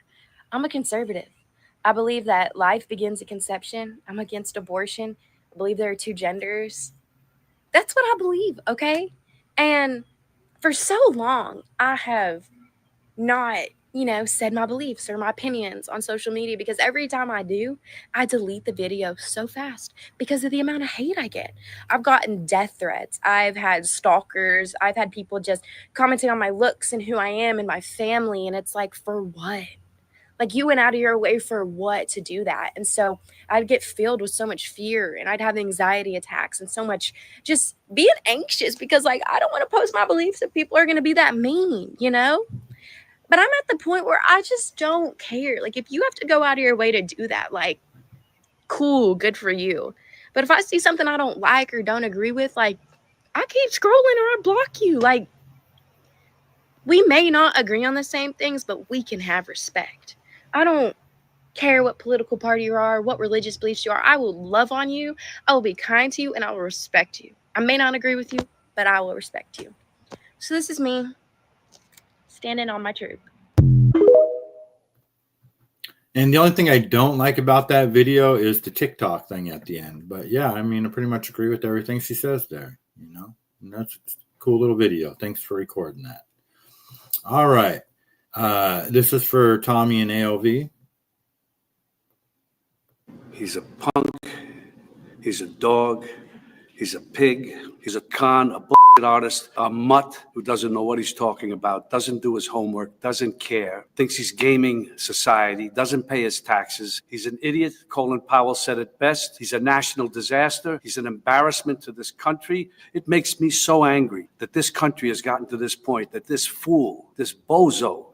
Speaker 14: I'm a conservative. I believe that life begins at conception. I'm against abortion. I believe there are two genders. That's what I believe, okay? And for so long, I have not, said my beliefs or my opinions on social media, because every time I do, I delete the video so fast because of the amount of hate I get. I've gotten death threats. I've had stalkers. I've had people just commenting on my looks and who I am and my family. And it's like, for what? Like, you went out of your way for what to do that? And so I'd get filled with so much fear, and I'd have anxiety attacks and so much just being anxious because, like, I don't want to post my beliefs if people are going to be that mean, But I'm at the point where I just don't care. Like, if you have to go out of your way to do that, like, cool, good for you. But if I see something I don't like or don't agree with, like, I keep scrolling or I block you. Like, we may not agree on the same things, but we can have respect. I don't care what political party you are, what religious beliefs you are. I will love on you. I will be kind to you, and I will respect you. I may not agree with you, but I will respect you. So this is me standing on my truth.
Speaker 2: And the only thing I don't like about that video is the TikTok thing at the end. But yeah, I mean, I pretty much agree with everything she says there, And that's a cool little video. Thanks for recording that. All right. This is for Tommy and ALV.
Speaker 15: He's a punk. He's a dog. He's a pig. He's a con, a bullshit artist, a mutt who doesn't know what he's talking about, doesn't do his homework, doesn't care, thinks he's gaming society, doesn't pay his taxes. He's an idiot. Colin Powell said it best. He's a national disaster. He's an embarrassment to this country. It makes me so angry that this country has gotten to this point, that this fool, this bozo,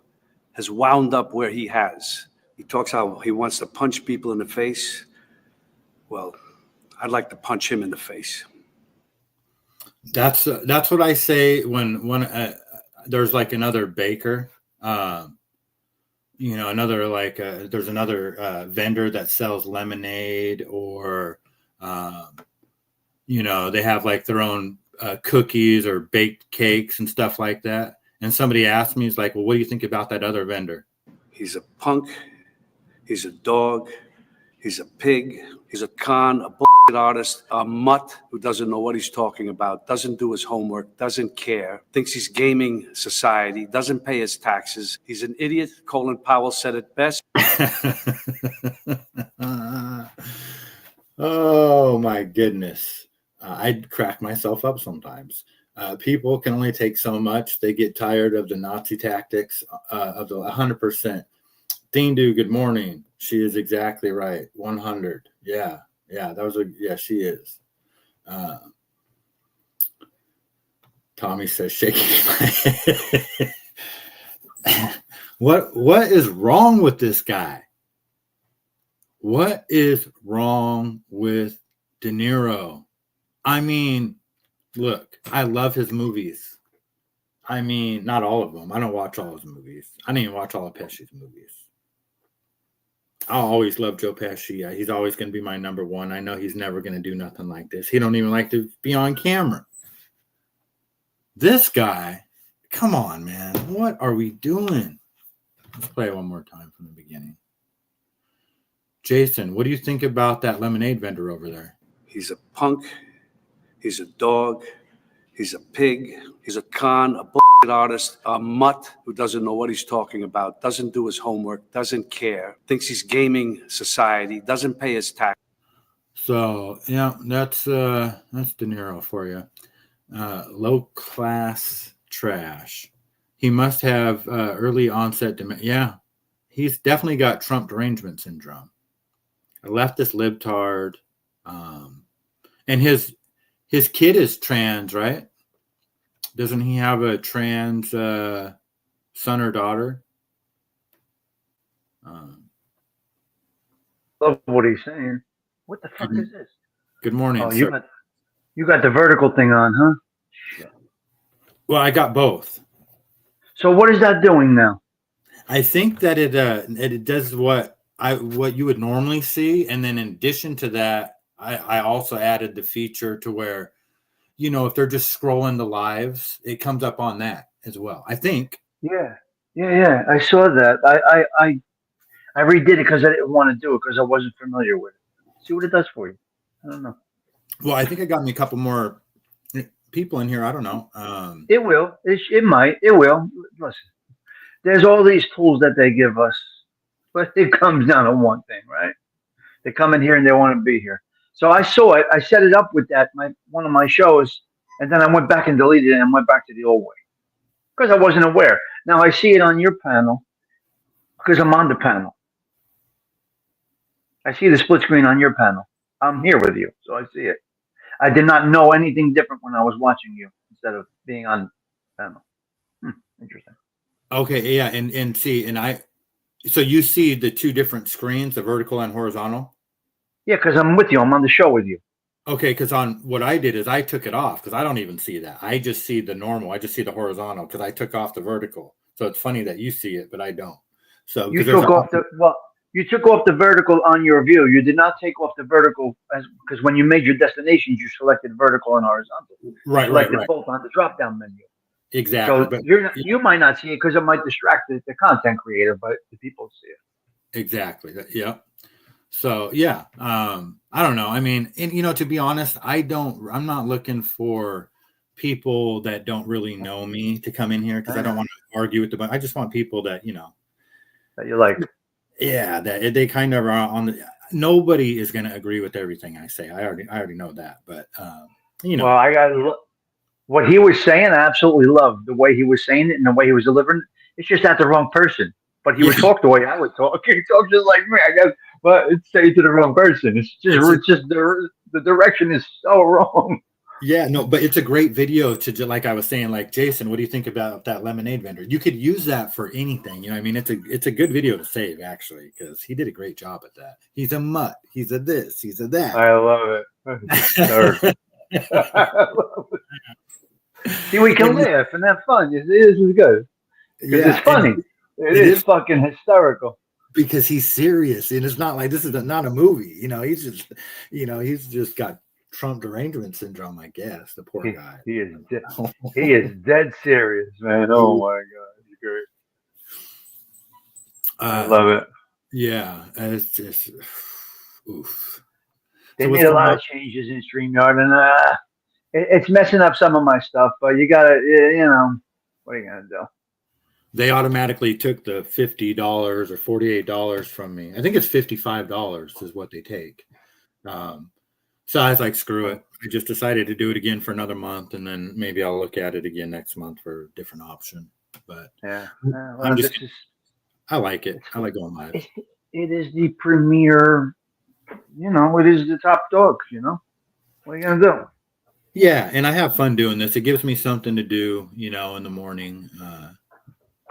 Speaker 15: has wound up where he has. He talks how he wants to punch people in the face. Well, I'd like to punch him in the face.
Speaker 2: That's what I say when there's like another baker, another like there's another vendor that sells lemonade, or they have like their own cookies or baked cakes and stuff like that. And somebody asked me, he's like, well, what do you think about that other vendor?
Speaker 15: He's a punk. He's a dog. He's a pig. He's a con, a bullshit artist, a mutt who doesn't know what he's talking about, doesn't do his homework, doesn't care, thinks he's gaming society, doesn't pay his taxes. He's an idiot. Colin Powell said it best.
Speaker 2: Oh, my goodness. I'd crack myself up sometimes. People can only take so much. They get tired of the Nazi tactics of the 100%. Dindu, good morning. She is exactly right. 100. Yeah. She is. Tommy says, shaking my head. What is wrong with this guy? What is wrong with De Niro? I mean, look, I love his movies. I mean, not all of them. I don't watch all his movies. I didn't even watch all of Pesci's movies. I'll always love Joe Pesci. He's always going to be my number one. I know he's never going to do nothing like this. He don't even like to be on camera. This guy, come on, man. What are we doing? Let's play it one more time from the beginning. Jason, what do you think about that lemonade vendor over there?
Speaker 15: He's a punk. He's a dog. He's a pig. He's a con, a bullshit artist, a mutt who doesn't know what he's talking about, doesn't do his homework, doesn't care, thinks he's gaming society, doesn't pay his tax.
Speaker 2: So yeah, that's De Niro for you. Low class trash. He must have early onset dementia. Yeah, he's definitely got Trump derangement syndrome. A leftist libtard. And his kid is trans, right? Doesn't he have a trans son or daughter?
Speaker 16: Love what he's saying. What the fuck is this?
Speaker 2: Good morning,
Speaker 16: Oh,
Speaker 2: sir.
Speaker 16: you got the vertical thing on, huh?
Speaker 2: Well, I got both.
Speaker 16: So what is that doing now?
Speaker 2: I think that it does what you would normally see, and then in addition to that, I also added the feature to where, you know, if they're just scrolling the lives, it comes up on that as well. I think.
Speaker 16: Yeah. I saw that. I redid it because I didn't want to do it because I wasn't familiar with it. See what it does for you. I don't know.
Speaker 2: Well, I think it got me a couple more people in here. I don't know.
Speaker 16: It will. It might. It will. Listen, there's all these tools that they give us, but it comes down to one thing, right? They come in here and they want to be here. So I saw it. I set it up with that one of my shows, and then I went back and deleted it and went back to the old way because I wasn't aware. Now I see it on your panel because I'm on the panel. I see the split screen on your panel. I'm here with you, so I see it. I did not know anything different when I was watching you instead of being on the panel. Interesting.
Speaker 2: Okay, yeah, and see, so you see the two different screens, the vertical and horizontal?
Speaker 16: Yeah, because I'm with you. I'm on the show with you.
Speaker 2: Okay, because on what I did is I took it off because I don't even see that. I just see the normal. I just see the horizontal because I took off the vertical. So it's funny that you see it, but I don't. So
Speaker 16: you took off the vertical on your view. You did not take off the vertical because when you made your destinations, you selected vertical and horizontal.
Speaker 2: Right.
Speaker 16: Both on the drop-down menu.
Speaker 2: Exactly.
Speaker 16: So you might not see it because it might distract the content creator, but the people see it.
Speaker 2: Exactly. Yeah. So yeah, I don't know. I mean, and you know, to be honest, I'm not looking for people that don't really know me to come in here because I don't want to argue with them. I just want people that, you know,
Speaker 16: that you like.
Speaker 2: Yeah, that they kind of are on the. Nobody is going to agree with everything I say. I already know that, but you know.
Speaker 16: Well, I got what he was saying. I absolutely loved the way he was saying it and the way he was delivering. It's just not the wrong person, but he would talk the way I would talk. He talks just like me, I guess. But it's saying to the wrong person. It's just the direction is so wrong.
Speaker 2: Yeah, no, but it's a great video to, like I was saying, like, Jason, what do you think about that lemonade vendor? You could use that for anything. You know, I mean, it's a good video to save actually, because he did a great job at that. He's a mutt. He's a this. He's a that.
Speaker 16: I love it. I love it. See, we can laugh and have fun. This is good. Yeah, it's funny. It is fucking hysterical.
Speaker 2: Because he's serious, and it's not like this is not a movie. You know, he's just got Trump derangement syndrome, I guess. The poor guy.
Speaker 16: He is dead serious, man. Oh my God, he's great. I love it.
Speaker 2: Yeah, it's just oof.
Speaker 16: They made a lot of changes in StreamYard, and it's messing up some of my stuff. But you gotta, you know, what are you gonna do?
Speaker 2: They automatically took the $50 or $48 from me. I think it's $55 is what they take. So I was like, screw it. I just decided to do it again for another month, and then maybe I'll look at it again next month for a different option. But
Speaker 16: yeah,
Speaker 2: I like it. I like going live.
Speaker 16: It is the premier, you know, it is the top dog, you know. What are you going to do?
Speaker 2: Yeah, and I have fun doing this. It gives me something to do, you know, in the morning.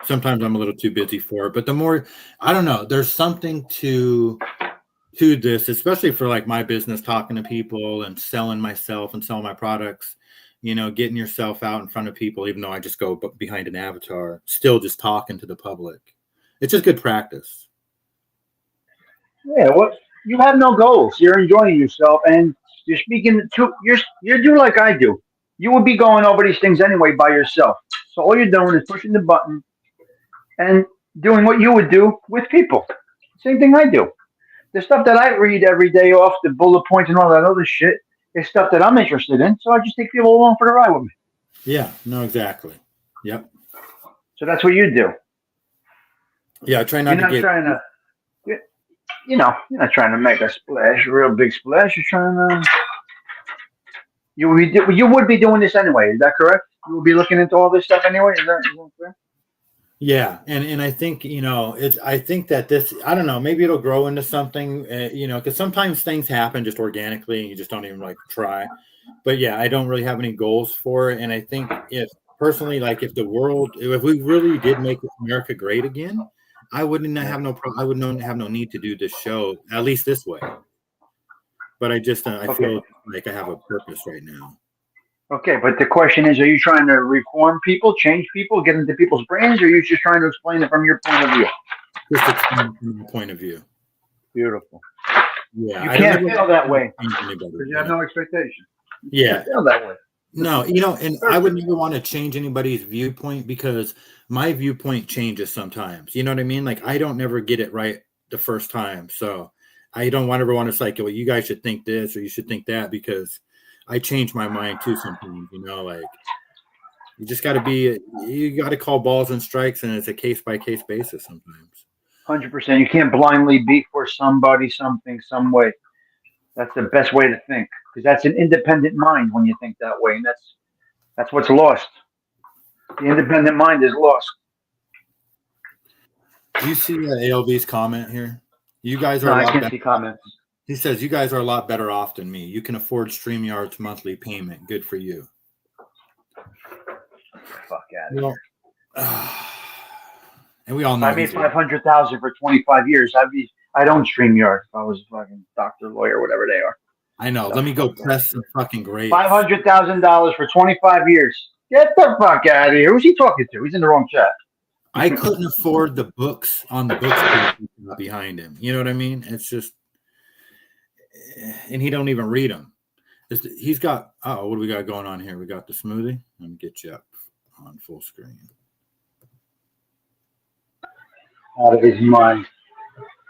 Speaker 2: Sometimes I'm a little too busy for it, but the more, I don't know, there's something to this, especially for like my business, talking to people and selling myself and selling my products, you know, getting yourself out in front of people, even though I just go behind an avatar, still just talking to the public. It's just good practice.
Speaker 16: Yeah, you have no goals. You're enjoying yourself, and you're speaking to you're doing like I do. You would be going over these things anyway by yourself. So all you're doing is pushing the button and doing what you would do with people. Same thing I do. The stuff that I read every day off the bullet points and all that other shit is stuff that I'm interested in. So I just take people along for the ride with me.
Speaker 2: Yeah, no, exactly. Yep.
Speaker 16: So that's what you do.
Speaker 2: Yeah, I try not
Speaker 16: You're
Speaker 2: to
Speaker 16: not
Speaker 2: get.
Speaker 16: trying to, you're not trying to make a splash, a real big splash. You're trying to. You would be doing this anyway. Is that correct? You would be looking into all this stuff anyway. Is that fair?
Speaker 2: Yeah, and I think I think that this, I don't know, maybe it'll grow into something, because sometimes things happen just organically and you just don't even like try. But yeah, I don't really have any goals for it, and I think if personally, like if we really did make America great again, I wouldn't have I would have no need to do this show, at least this way. But I just I feel like I have a purpose right now.
Speaker 16: Okay, but the question is, are you trying to reform people, change people, get into people's brains, or are you just trying to explain it from your point of view?
Speaker 2: Just explain from my point of view.
Speaker 16: Beautiful.
Speaker 2: Yeah,
Speaker 16: you can't feel that way
Speaker 2: because
Speaker 16: you have no expectation.
Speaker 2: Yeah,
Speaker 16: you can't feel that way.
Speaker 2: No, and I would never want to change anybody's viewpoint because my viewpoint changes sometimes. You know what I mean? Like I don't never get it right the first time, so I don't ever want to like, well, you guys should think this or you should think that because I change my mind too sometimes. Like you just got to call balls and strikes, and it's a case by case basis sometimes.
Speaker 16: 100%. You can't blindly beat for somebody, something, some way. That's the best way to think because that's an independent mind when you think that way, and that's what's lost. The independent mind is lost.
Speaker 2: Do you see ALV's comment here? You guys are.
Speaker 16: No, I can't see comments.
Speaker 2: He says you guys are a lot better off than me. You can afford StreamYard's monthly payment. Good for you.
Speaker 16: Fuck out of here.
Speaker 2: And we all know.
Speaker 16: I made $500,000 for 25 years. I don't StreamYard. If I was a fucking doctor, lawyer, whatever they are.
Speaker 2: I know. Let me go press some fucking grapes.
Speaker 16: $500,000 for 25 years. Get the fuck out of here. Who's he talking to? He's in the wrong chat.
Speaker 2: I couldn't afford the books on the books behind him. You know what I mean? It's just, and he don't even read them. He's got. Oh, what do we got going on here? We got the smoothie. Let me get you up on full screen.
Speaker 16: Out of his mind.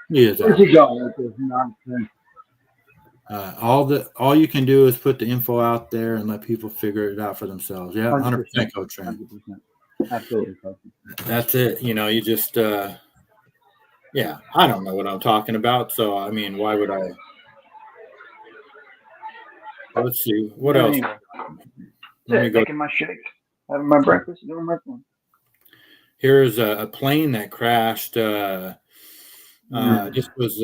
Speaker 2: He is.
Speaker 16: Where's he going with this nonsense?
Speaker 2: All you can do is put the info out there and let people figure it out for themselves. Yeah, 100% Coach Trent.
Speaker 16: 100%. Absolutely, Coach.
Speaker 2: That's it. You just yeah, I don't know what I'm talking about. So I mean, why would I? Let's see. What else? Let me go.
Speaker 16: Taking my shake, having my breakfast, doing my thing.
Speaker 2: Here's a plane that crashed. This was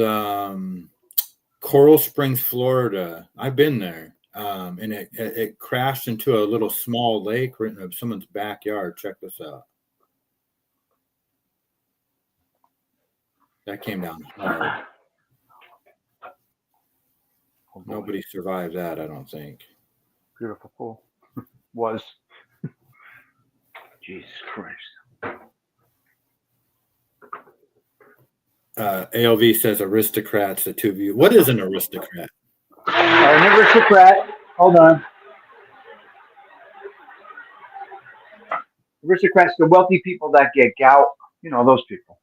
Speaker 2: Coral Springs, Florida. I've been there, and it crashed into a little small lake right in someone's backyard. Check this out. That came down hard. Nobody survived that, I don't think.
Speaker 16: Beautiful pool. Was. Jesus Christ.
Speaker 2: ALV says aristocrats, the two of you. What is an aristocrat?
Speaker 16: An aristocrat. Hold on. Aristocrats, the wealthy people that get gout. You know, those people.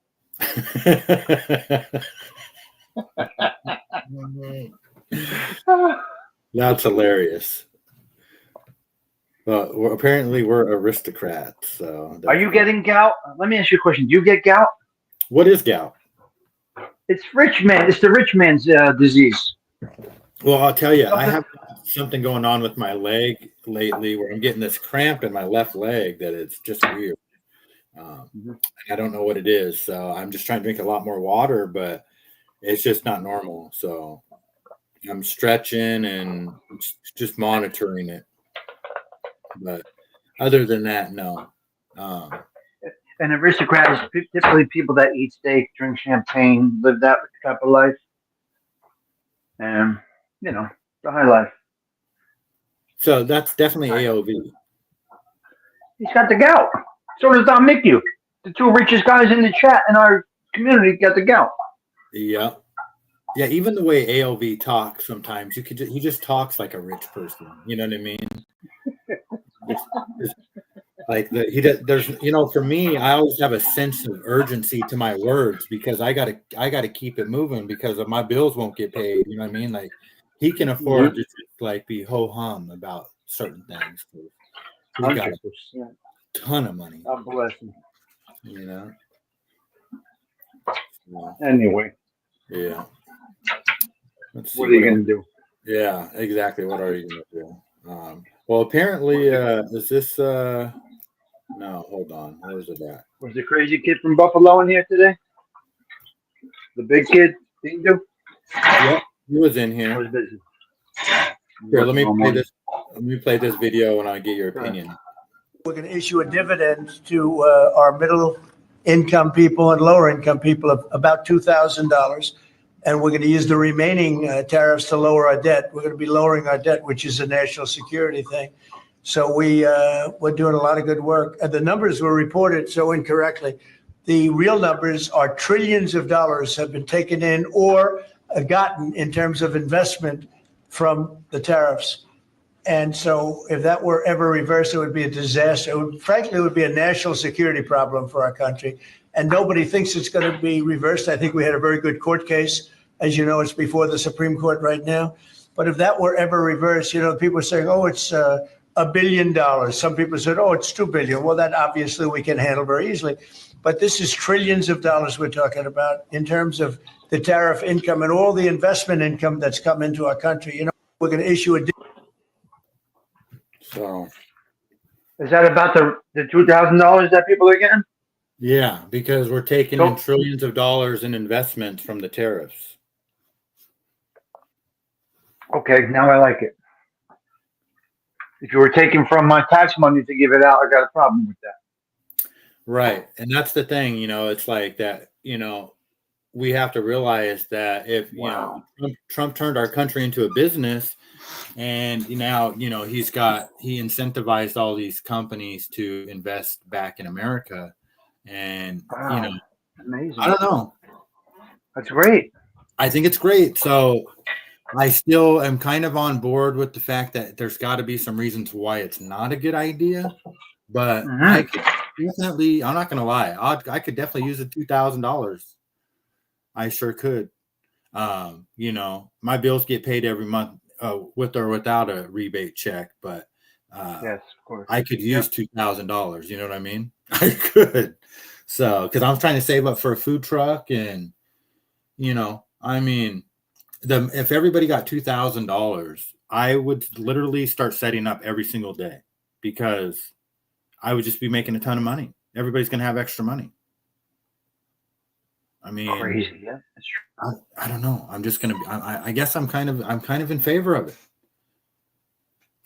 Speaker 2: That's hilarious. Well, apparently we're aristocrats. So
Speaker 16: are you getting gout? Let me ask you a question. Do you get gout?
Speaker 2: What is gout?
Speaker 16: It's rich man. It's the rich man's disease.
Speaker 2: Well, I'll tell you, I have something going on with my leg lately where I'm getting this cramp in my left leg that it's just weird. I don't know what it is. So I'm just trying to drink a lot more water, but it's just not normal. So I'm stretching and just monitoring it. But other than that, no.
Speaker 16: An aristocrat is typically people that eat steak, drink champagne, live that type of life. And, you know, the high life.
Speaker 2: So that's definitely AOV.
Speaker 16: He's got the gout. So does Don Mickey. The two richest guys in the chat in our community got the gout.
Speaker 2: Yeah. Yeah, even the way AOV talks sometimes, he just talks like a rich person. You know what I mean? Like there's for me, I always have a sense of urgency to my words because I gotta keep it moving because of my bills won't get paid. You know what I mean? Like he can afford to just like be ho hum about certain things. He's got
Speaker 16: 100%.
Speaker 2: a ton of money.
Speaker 16: God bless him.
Speaker 2: You know.
Speaker 16: Anyway.
Speaker 2: Yeah. Let's see
Speaker 16: What are you gonna do?
Speaker 2: Yeah, exactly. What are you gonna do? Well, apparently, is this? No, hold on. Where's it at?
Speaker 16: Was the crazy kid from Buffalo in here today? The big kid, Dingo?
Speaker 2: Yep, he was in here.
Speaker 16: I was busy.
Speaker 2: Here, let me play this. Let me play this video and I get your opinion.
Speaker 17: We're going to issue a dividend to our middle income people and lower income people of about $2,000. And we're going to use the remaining tariffs to lower our debt. We're going to be lowering our debt, which is a national security thing. So we're doing a lot of good work. And the numbers were reported so incorrectly. The real numbers are trillions of dollars have been taken in or gotten in terms of investment from the tariffs. And so if that were ever reversed, it would be a disaster. Frankly, it would be a national security problem for our country. And nobody thinks it's going to be reversed. I think we had a very good court case. As you know, it's before the Supreme Court right now. But if that were ever reversed, people are saying, oh, it's $1 billion. Some people said, oh, it's $2 billion. Well, that obviously we can handle very easily. But this is trillions of dollars we're talking about in terms of the tariff income and all the investment income that's come into our country. We're going to issue a.
Speaker 2: So,
Speaker 16: is that about the $2,000 that people are getting?
Speaker 2: Yeah, because we're taking in trillions of dollars in investments from the tariffs.
Speaker 16: Okay, now I like it. If you were taking from my tax money to give it out, I got a problem with that.
Speaker 2: Right. And that's the thing, it's like that, we have to realize that if, Trump turned our country into a business and now, he incentivized all these companies to invest back in America. And,
Speaker 16: amazing.
Speaker 2: I don't know.
Speaker 16: That's great.
Speaker 2: I think it's great. So I still am kind of on board with the fact that there's got to be some reasons why it's not a good idea. But I could definitely, I'm not going to lie, I could definitely use the $2,000. I sure could. My bills get paid every month with or without a rebate check, but
Speaker 16: yes, of course.
Speaker 2: I could use $2,000. You know what I mean? I could. So, because I'm trying to save up for a food truck, and if everybody got $2,000, I would literally start setting up every single day because I would just be making a ton of money. Everybody's gonna have extra money.
Speaker 16: Crazy, yeah. That's true.
Speaker 2: I don't know. I'm just gonna be. I guess I'm kind of in favor of it.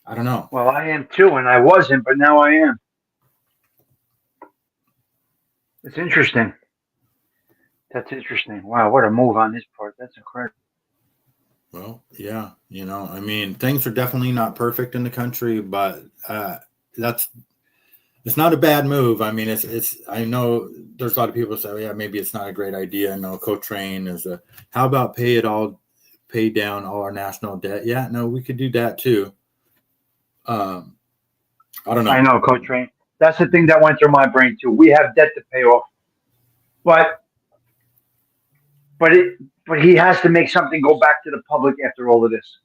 Speaker 2: I don't know.
Speaker 16: Well, I am too, and I wasn't, but now I am. It's interesting. That's interesting. Wow, what a move on his part. That's incredible.
Speaker 2: Well, yeah, things are definitely not perfect in the country, but it's not a bad move. It's. I know there's a lot of people say, yeah, maybe it's not a great idea. No, Co-Train is how about pay down all our national debt? Yeah, no, we could do that too. I don't know.
Speaker 16: I know, Co-Train. That's the thing that went through my brain too. We have debt to pay off, but he has to make something go back to the public after all of this.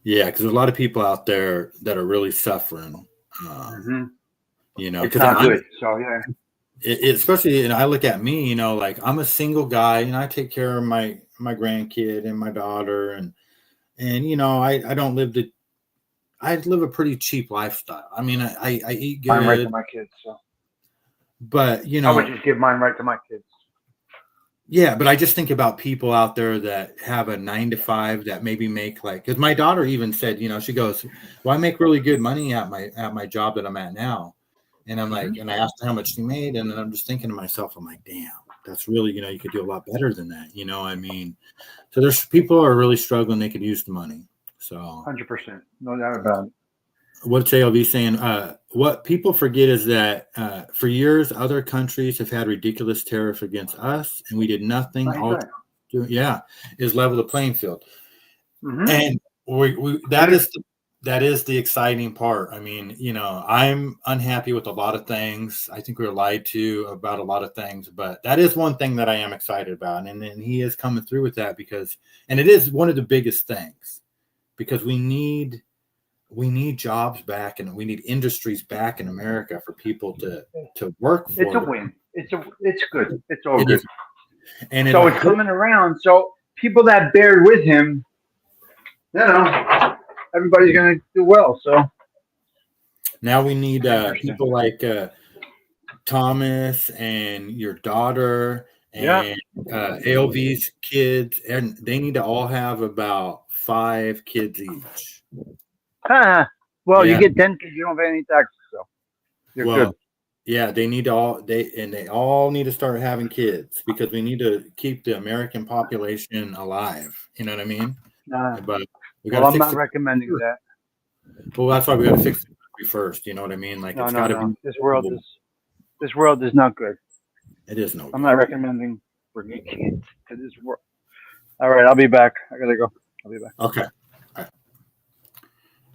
Speaker 2: Yeah, because there's a lot of people out there that are really suffering.
Speaker 16: It's not good. So yeah,
Speaker 2: especially, I look at me, like I'm a single guy, and I take care of my grandkid and my daughter, and I don't live I live a pretty cheap lifestyle. I eat good.
Speaker 16: Mine right to my kids. So,
Speaker 2: but
Speaker 16: I would just give mine right to my kids.
Speaker 2: Yeah, but I just think about people out there that have a 9-to-5 that maybe make because my daughter even said, she goes, well, I make really good money at my job that I'm at now. And I'm like, and I asked her how much she made. And then I'm just thinking to myself, I'm like, damn, that's really, you could do a lot better than that. So there's people who are really struggling. They could use the money. So
Speaker 16: 100%. No doubt about it.
Speaker 2: What's ALV saying? What people forget is that for years, other countries have had ridiculous tariffs against us, and we did nothing. Is level the playing field, and that is the exciting part. I mean, you know, I'm unhappy with a lot of things. I think we were lied to about a lot of things, but that is one thing that I am excited about. And then he is coming through with that and it is one of the biggest things because we need jobs back and we need industries back in America for people to work for.
Speaker 16: It's a win. It's good. It's all good.
Speaker 2: Is. And
Speaker 16: so it's coming around. So people that bared with him, you know, everybody's going to do well. So
Speaker 2: now we need people like Thomas and your daughter and ALV's kids, and they need to all have about 5 kids each.
Speaker 16: Well, you get 10 kids, you don't pay any taxes, so you're good.
Speaker 2: Yeah, they all need to start having kids because we need to keep the American population alive. You know what I mean? But we got.
Speaker 16: I'm not recommending that.
Speaker 2: Well, that's why we got to fix it first. You know what I mean? Like it's got to be.
Speaker 16: This world is not good.
Speaker 2: It is no.
Speaker 16: I'm not recommending bringing kids to this world. All right, I'll be back. I gotta go. I'll be back.
Speaker 2: Okay.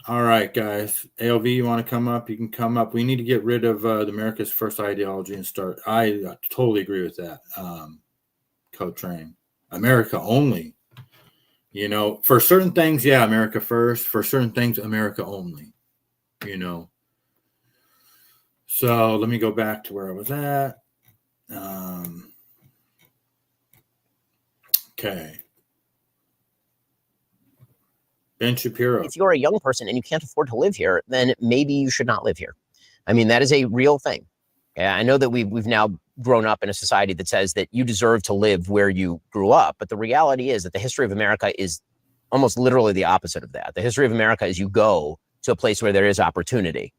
Speaker 2: All right, guys. ALV, you want to come up? You can come up. We need to get rid of the America's First ideology and start. I totally agree with that. Co-train. America only. You know, for certain things, yeah, America first. For certain things, America only. You know. So let me go back to where I was at. Okay. Ben Shapiro.
Speaker 18: If you're a young person and you can't afford to live here, then maybe you should not live here. I mean, that is a real thing. I know that we've now grown up in a society that says that you deserve to live where you grew up. But the reality is that the history of America is almost literally the opposite of that. The history of America is you go to a place where there is opportunity.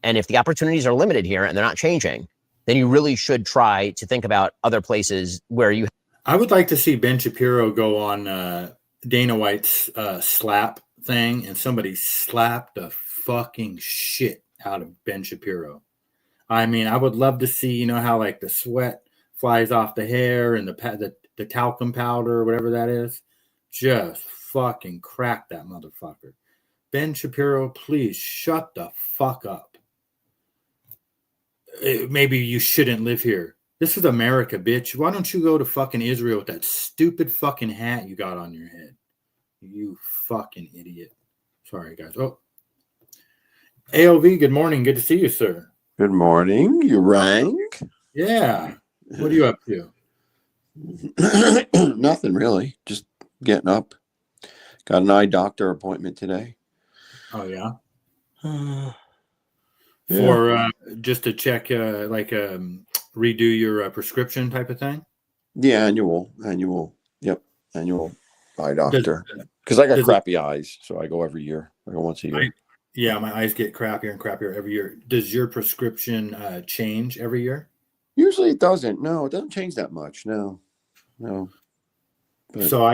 Speaker 18: And if the opportunities are limited here and they're not changing, then you really should try to think about other places where you.
Speaker 2: I would like to see Ben Shapiro go on Dana White's slap thing and somebody slapped the fucking shit out of Ben Shapiro. I mean, I would love to see, you know, how like the sweat flies off the hair and the talcum powder or whatever that is. Just fucking crack that motherfucker. Ben Shapiro, please shut the fuck up. Maybe you shouldn't live here. This is America, bitch. Why don't you go to fucking Israel with that stupid fucking hat you got on your head? You fucking idiot. Sorry, guys. Oh. ALV, good morning. Good to see you, sir.
Speaker 19: Good morning. You rang?
Speaker 2: Yeah. What are you up to?
Speaker 19: Nothing really. Just getting up. Got an eye doctor appointment today.
Speaker 2: Oh, yeah?
Speaker 19: Yeah.
Speaker 2: For just to check, redo your prescription type of thing?
Speaker 19: Yeah, annual. Yep, annual eye doctor. Because I got crappy eyes, so I go every year. I go once a year.
Speaker 2: Yeah, my eyes get crappier and crappier every year. Does your prescription change every year?
Speaker 19: Usually it doesn't. No, it doesn't change that much. No. But,
Speaker 2: so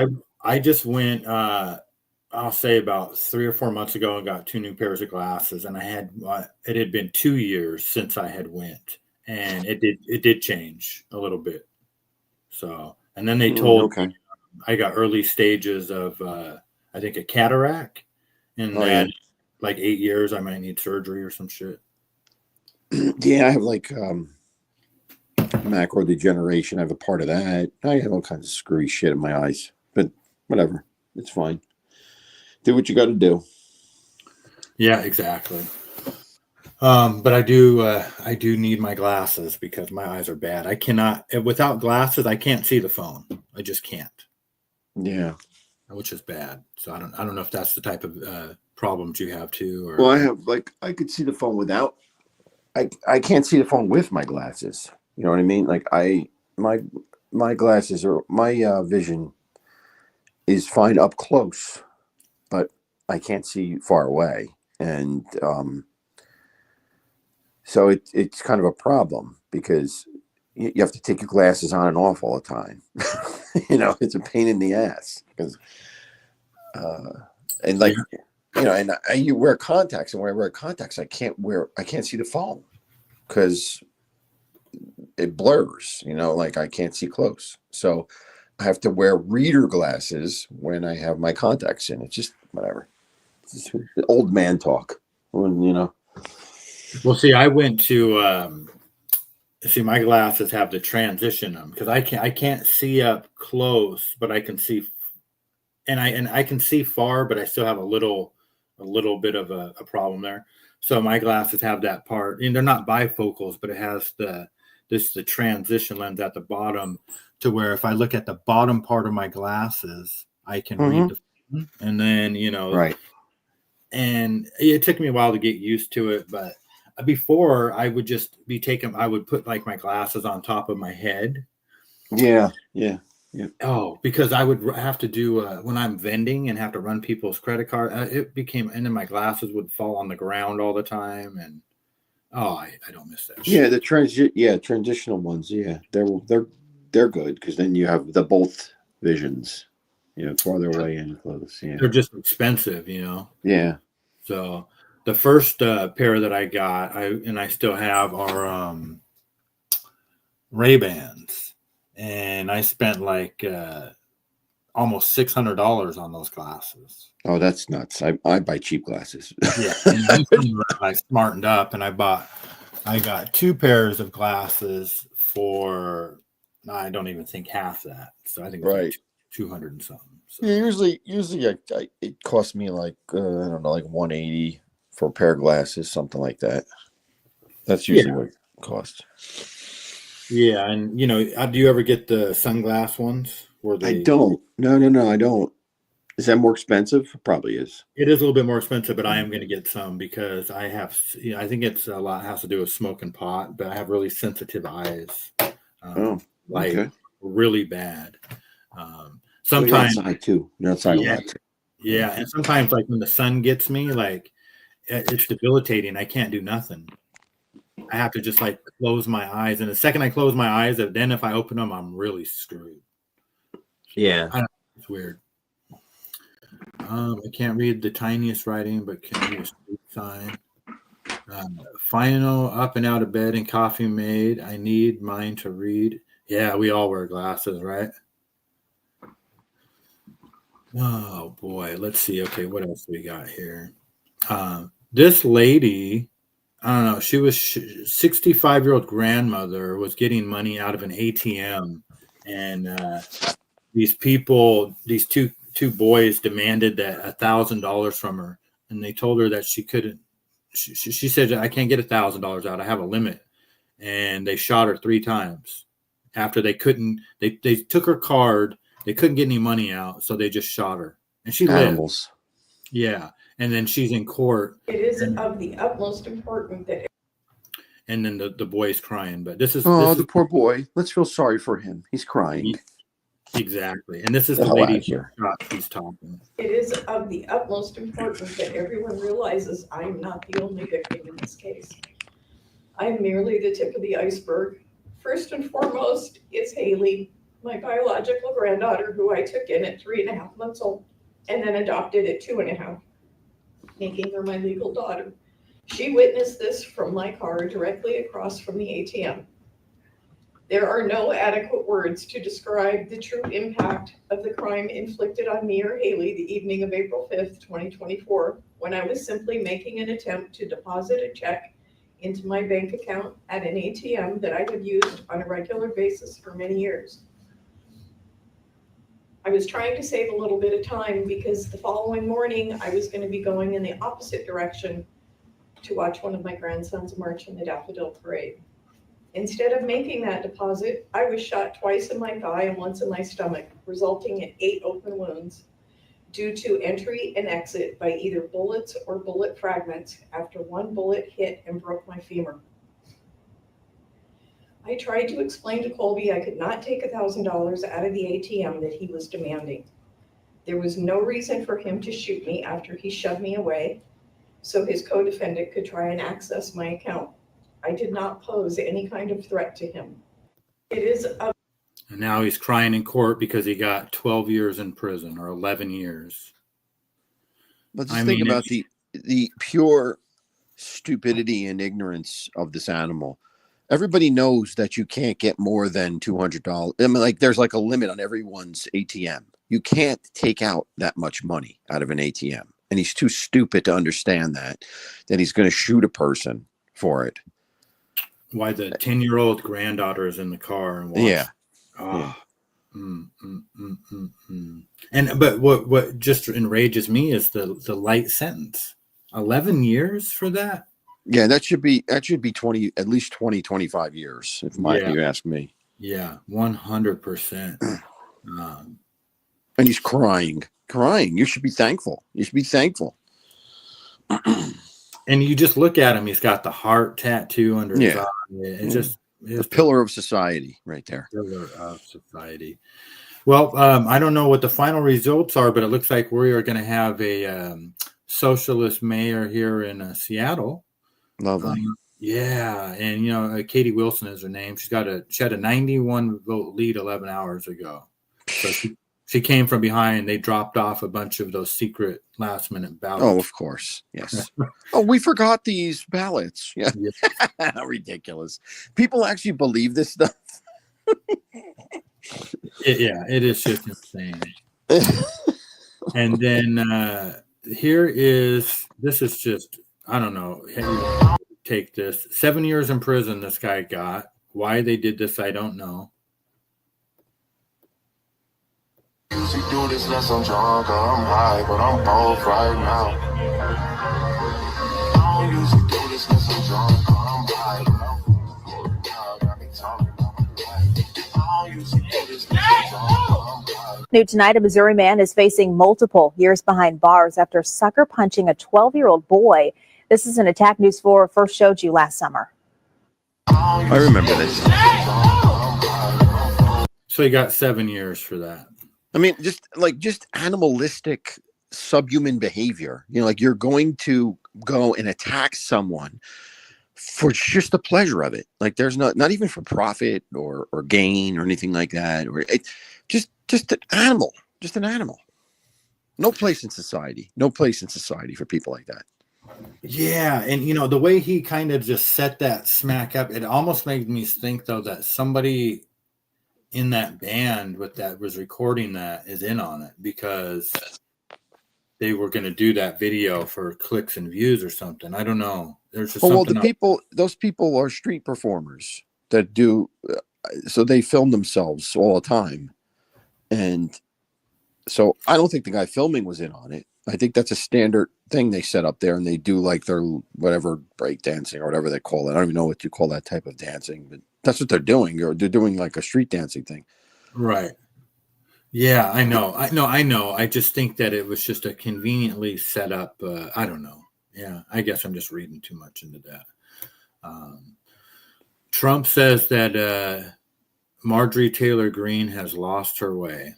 Speaker 2: I just went, I'll say about 3 or 4 months ago and got 2 new pairs of glasses, and it had been 2 years since I had went, and it did change a little bit. So, and then they told me I got early stages of I think a cataract, and that like 8 years I might need surgery or some shit.
Speaker 19: Yeah, I have like macro degeneration. I have a part of that. I have all kinds of screwy shit in my eyes, but whatever, it's fine. Do what you got to do.
Speaker 2: Yeah, exactly. But I do need my glasses because my eyes are bad. I cannot, without glasses, I can't see the phone. I just can't.
Speaker 19: Yeah.
Speaker 2: Which is bad. So I don't know if that's the type of problems you have too. Or...
Speaker 19: Well, I have I could see the phone without. I can't see the phone with my glasses. You know what I mean? Like my glasses or my vision is fine up close, but I can't see far away, and so it's kind of a problem because you have to take your glasses on and off all the time. You know, it's a pain in the ass because, and like, you know, and you wear contacts, and when I wear contacts, I can't see the phone because it blurs, you know, like I can't see close. So I have to wear reader glasses when I have my contacts in. It's just whatever. It's old man talk. When, you know.
Speaker 2: Well, see, I went to see, my glasses have the transition on because I can't see up close, but I can see, and I can see far, but I still have a little bit of a problem there. So my glasses have that part, and they're not bifocals, but it has the transition lens at the bottom, to where if I look at the bottom part of my glasses, I can read the phone, and then, you know,
Speaker 19: right.
Speaker 2: And it took me a while to get used to it, but before I would just I would put like my glasses on top of my head.
Speaker 19: Yeah.
Speaker 2: Oh, because I would have to do when I'm vending and have to run people's credit card. And then my glasses would fall on the ground all the time, and I don't miss that.
Speaker 19: Yeah, the transitional ones. Yeah, they're good because then you have the both visions. You know, farther away and close. Yeah,
Speaker 2: they're just expensive. You know.
Speaker 19: Yeah.
Speaker 2: So the first pair that I got, I still have, are Ray-Bans, and I spent like almost $600 on those glasses.
Speaker 19: Oh, that's nuts! I buy cheap glasses.
Speaker 2: Yeah, I smartened up, and I got 2 pairs of glasses for, I don't even think half that. So I think it's like 200 and something. So.
Speaker 20: Yeah, usually it costs me like I don't know, like $180 for a pair of glasses, something like that. That's usually what it costs.
Speaker 2: Yeah, and you know, do you ever get the sunglass ones?
Speaker 19: I don't. No, I don't. Is that more expensive? Probably is.
Speaker 2: It is a little bit more expensive, but I am going to get some because I have. I think it's a lot has to do with smoking pot, but I have really sensitive eyes. Like really bad. Sometimes
Speaker 19: you're outside too. You're outside a lot too.
Speaker 2: Yeah, and sometimes like when the sun gets me, like it's debilitating. I can't do nothing. I have to just like close my eyes, and the second I close my eyes, then if I open them, I'm really screwed.
Speaker 18: Yeah,
Speaker 2: it's weird. I can't read the tiniest writing, but can read a street sign. Final up and out of bed and coffee made. I need mine to read. Yeah, we all wear glasses, right? Oh boy, let's see. Okay, what else we got here? This lady, I don't know. She was 65-year-old grandmother was getting money out of an ATM, and these people, these two boys, demanded that $1,000 from her, and they told her that she couldn't. She said, "I can't get $1,000 out. I have a limit," and they shot her 3 times. After they couldn't, they took her card. They couldn't get any money out, so they just shot her, and she lived. Yeah, and then she's in court.
Speaker 21: It is of the utmost importance that.
Speaker 2: And then the boy's crying, but this is
Speaker 19: the poor boy. Let's feel sorry for him. He's crying.
Speaker 2: Exactly, and this is the lady here. He's talking.
Speaker 21: It is of the utmost importance that everyone realizes I am not the only victim in this case. I am merely the tip of the iceberg. First and foremost is Haley, my biological granddaughter, who I took in at 3.5 months old and then adopted at 2.5, making her my legal daughter. She witnessed this from my car directly across from the ATM. There are no adequate words to describe the true impact of the crime inflicted on me or Haley the evening of April 5th, 2024, when I was simply making an attempt to deposit a check into my bank account at an ATM that I have used on a regular basis for many years. I was trying to save a little bit of time because the following morning I was going to be going in the opposite direction to watch one of my grandsons march in the Daffodil Parade. Instead of making that deposit, I was shot twice in my thigh and once in my stomach, resulting in 8 open wounds due to entry and exit by either bullets or bullet fragments after one bullet hit and broke my femur. I tried to explain to Colby I could not take $1,000 out of the ATM that he was demanding. There was no reason for him to shoot me after he shoved me away, so his co-defendant could try and access my account. I did not pose any kind of threat to him. It is a
Speaker 2: And now he's crying in court because he got 12 years in prison or 11 years.
Speaker 19: But just think about the pure stupidity and ignorance of this animal. Everybody knows that you can't get more than $200. I mean, like there's like a limit on everyone's ATM. You can't take out that much money out of an ATM. and he's too stupid to understand that he's going to shoot a person for it.
Speaker 2: Why the 10-year-old granddaughter is in the car and
Speaker 19: Yeah.
Speaker 2: And but what just enrages me is the light sentence. 11 years for that?
Speaker 19: Yeah, that should be 20, at least 20, 25 years, if you ask me.
Speaker 2: Yeah, 100%.
Speaker 19: And he's crying. You should be thankful.
Speaker 2: And you just look at him, he's got the heart tattoo under his eye. It's just
Speaker 19: a pillar of society right there.
Speaker 2: Pillar of society. Well, I don't know what the final results are, but it looks like we are going to have a socialist mayor here in Seattle.
Speaker 19: Lovely.
Speaker 2: Yeah, and Katie Wilson is her name. She had a 91 vote lead 11 hours ago. So she came from behind. They dropped off a bunch of those secret last minute ballots.
Speaker 19: Oh, of course. Yes. Oh, we forgot these ballots. Yeah. How ridiculous. People actually believe this stuff.
Speaker 2: It is just insane. And then this is just, I don't know. Take this. 7 years in prison this guy got. Why they did this, I don't know.
Speaker 8: Usually do this unless I'm drunk or I'm high, but I'm both right now. I don't usually do this unless I'm drunk or I'm high, but I'm got me talking about my life. I don't usually do this unless I'm drunk or I'm high.
Speaker 1: New tonight, a Missouri man is facing multiple years behind bars after sucker punching a 12-year-old boy. This is an Attack News 4 first showed you last summer.
Speaker 19: I remember this.
Speaker 2: So he got 7 years for that.
Speaker 19: I mean, just animalistic subhuman behavior. Like you're going to go and attack someone for just the pleasure of it. Like there's not even for profit or gain or anything like that. Or just an animal. Just an animal. No place in society. No place in society for people like that.
Speaker 2: Yeah, and the way he kind of just set that smack up, it almost made me think though that somebody in that band that was recording that is in on it, because they were going to do that video for clicks and views or something. I don't know. There's just
Speaker 19: those people are street performers that do, so they film themselves all the time, and so I don't think the guy filming was in on it. I think that's a standard thing they set up there, and they do like their whatever break dancing or whatever they call it. I don't even know what you call that type of dancing, but that's what they're doing. Or they're doing like a street dancing thing.
Speaker 2: Right. Yeah, I know. I just think that it was just a conveniently set up. I don't know. Yeah, I guess I'm just reading too much into that. Trump says that Marjorie Taylor Greene has lost her way.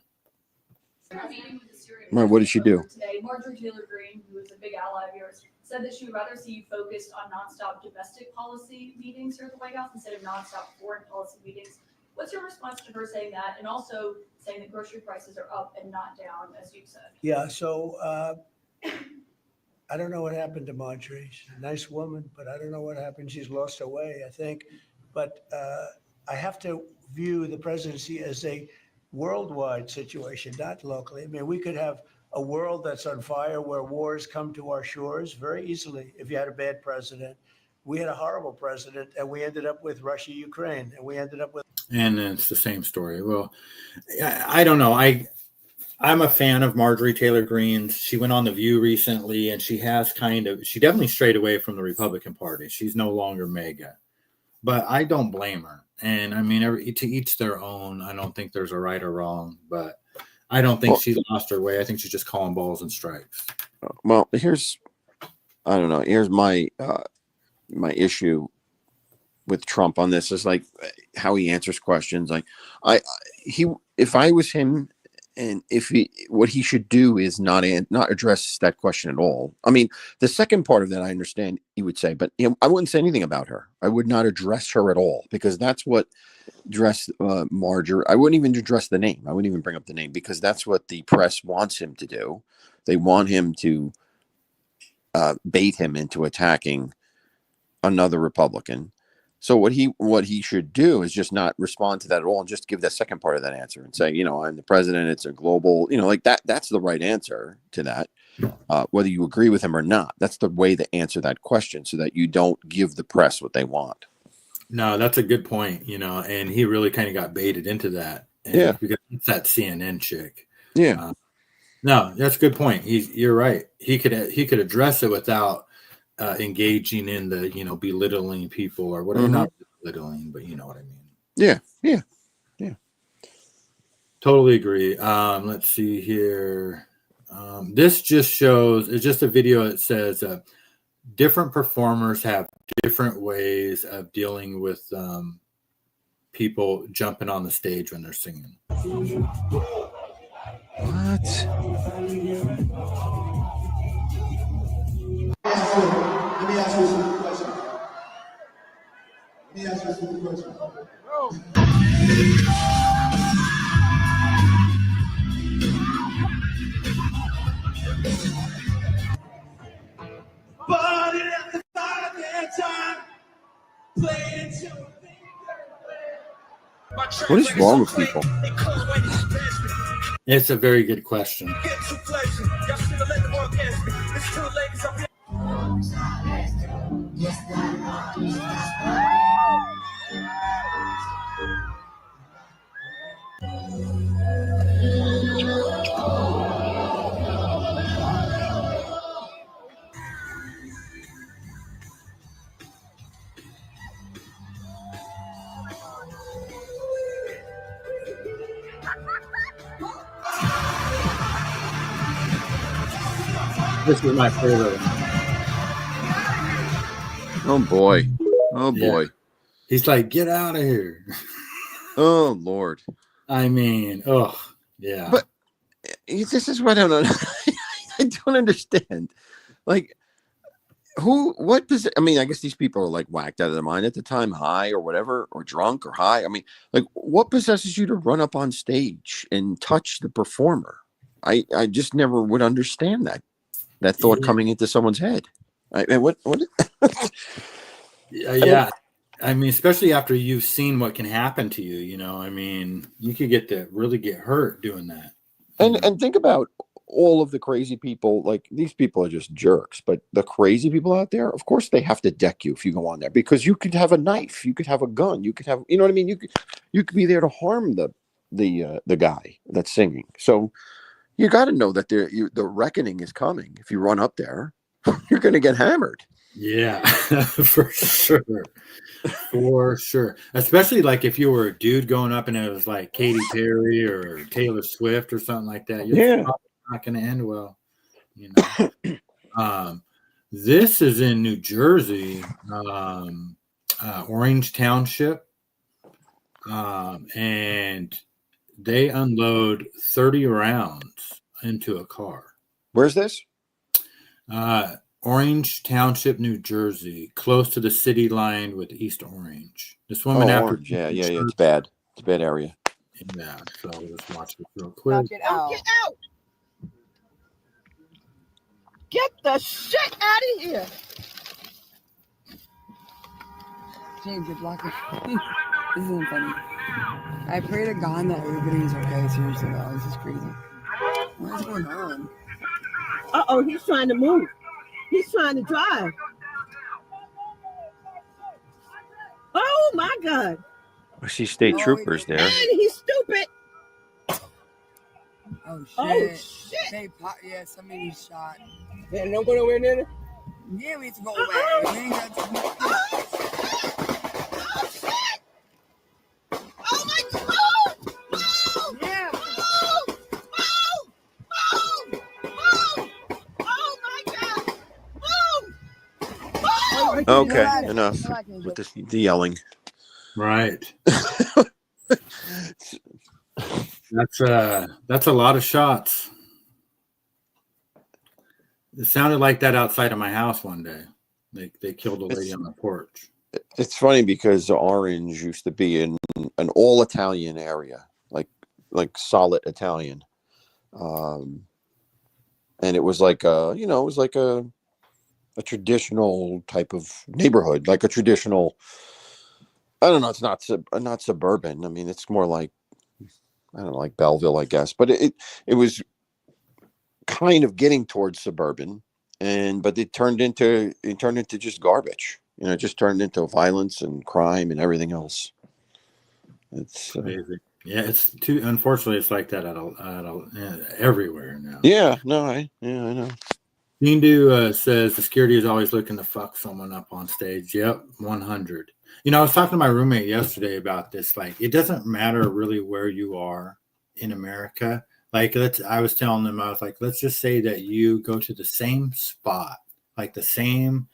Speaker 19: Right, what did she do?
Speaker 22: Today, Marjorie Taylor Greene, who is a big ally of yours, said that she would rather see you focused on nonstop domestic policy meetings here at the White House instead of nonstop foreign policy meetings. What's your response to her saying that, and also saying that grocery prices are up and not down, as you said?
Speaker 17: Yeah, so I don't know what happened to Marjorie. She's a nice woman, but I don't know what happened. She's lost her way, I think. But I have to view the presidency as a worldwide situation, not locally. I mean, we could have a world that's on fire where wars come to our shores very easily if you had a bad president. We had a horrible president, and we ended up with Russia, Ukraine, and we ended up with. And
Speaker 2: it's the same story. Well, I don't know. I'm a fan of Marjorie Taylor Greene. She went on The View recently, and she definitely strayed away from the Republican Party. She's no longer MAGA, but I don't blame her. And I mean, to each their own. I don't think there's a right or wrong, but I don't think she lost her way. I think she's just calling balls and strikes.
Speaker 19: Well, here's my my issue with Trump on this is like how he answers questions. Like if I was him, and what he should do is not address that question at all. I mean, the second part of that I understand he would say, but I wouldn't say anything about her. I would not address her at all, because that's what Marjorie. I wouldn't even address the name. I wouldn't even bring up the name, because that's what the press wants him to do. They want him to bait him into attacking another Republican. So what he should do is just not respond to that at all, and just give the second part of that answer and say, I'm the president. It's a global, like that. That's the right answer to that. whether you agree with him or not. That's the way to answer that question, so that you don't give the press what they want.
Speaker 2: No, that's a good point, and he really kind of got baited into that.
Speaker 19: Yeah.
Speaker 2: Because it's that CNN chick.
Speaker 19: Yeah.
Speaker 2: No, that's a good point. You're right. He could address it without engaging in the, belittling people or whatever.
Speaker 19: Mhm.
Speaker 2: Not belittling, but you know what I mean.
Speaker 19: Yeah.
Speaker 2: Totally agree. Let's see here. This just shows, it's just a video that says different performers have different ways of dealing with people jumping on the stage when they're singing.
Speaker 19: What?
Speaker 8: Let me ask you a simple question. But it at the time, play it to
Speaker 19: What is wrong with people?
Speaker 2: It's a very good question. This is my favorite one.
Speaker 19: Oh boy. Oh
Speaker 2: Yeah.
Speaker 19: boy.
Speaker 2: He's like, get out of here.
Speaker 19: Oh Lord.
Speaker 2: I mean, yeah.
Speaker 19: But this is what I don't I don't understand. Like, what does I mean, I guess these people are like whacked out of their mind at the time, high or whatever, or drunk or high. I mean, like, what possesses you to run up on stage and touch the performer? I just never would understand that thought coming into someone's head. What?
Speaker 2: Yeah. I mean, especially after you've seen what can happen to you, I mean, you could really get hurt doing that.
Speaker 19: And think about all of the crazy people. Like, these people are just jerks, but the crazy people out there, of course, they have to deck you if you go on there, because you could have a knife, you could have a gun, you could have, you know what I mean? You could be there to harm the guy that's singing. So you got to know that the reckoning is coming. If you run up there, you're going to get hammered.
Speaker 2: Yeah, for sure. For sure. Especially like if you were a dude going up and it was like Katy Perry or Taylor Swift or something like that. You're probably not going to end well. This is in New Jersey, Orange Township. And they unload 30 rounds into a car.
Speaker 19: Where's this?
Speaker 2: Orange Township, New Jersey, close to the city line with East Orange. This woman
Speaker 19: Orange. Yeah. It's bad. It's a bad area.
Speaker 2: Yeah. So let's watch this real quick.
Speaker 11: Get out. Get the shit out of here.
Speaker 4: James, you're blocking. This isn't funny. I pray to God that everybody's okay. Seriously, though. This is crazy. What is going on?
Speaker 11: Uh-oh, he's trying to move. He's trying to drive. Oh, my God.
Speaker 19: I see state troopers there.
Speaker 11: And he's stupid.
Speaker 4: Oh, shit.
Speaker 11: Oh, shit.
Speaker 4: Yeah, somebody shot.
Speaker 11: Yeah, don't go nowhere near it.
Speaker 4: Yeah, we need to go away. We ain't got to
Speaker 11: Oh, my God.
Speaker 4: Yeah.
Speaker 19: Okay, enough with the yelling.
Speaker 2: Right. That's a lot of shots. It sounded like that outside of my house one day. They killed a lady on the porch.
Speaker 19: It's funny because Orange used to be in an all Italian area, like solid Italian, and it was like a traditional type of neighborhood, like a traditional. I don't know. It's not suburban. I mean, it's more like, I don't know, like Belleville, I guess. But it was kind of getting towards suburban, but it turned into just garbage. It just turned into violence and crime and everything else. It's
Speaker 2: Amazing. Yeah, it's too. Unfortunately, it's like that everywhere now.
Speaker 19: Yeah, no, I know.
Speaker 2: Dean says the security is always looking to fuck someone up on stage. Yep, 100. I was talking to my roommate yesterday about this. Like, it doesn't matter really where you are in America. Like, I was telling them, I was like, let's just say that you go to the same spot, like the same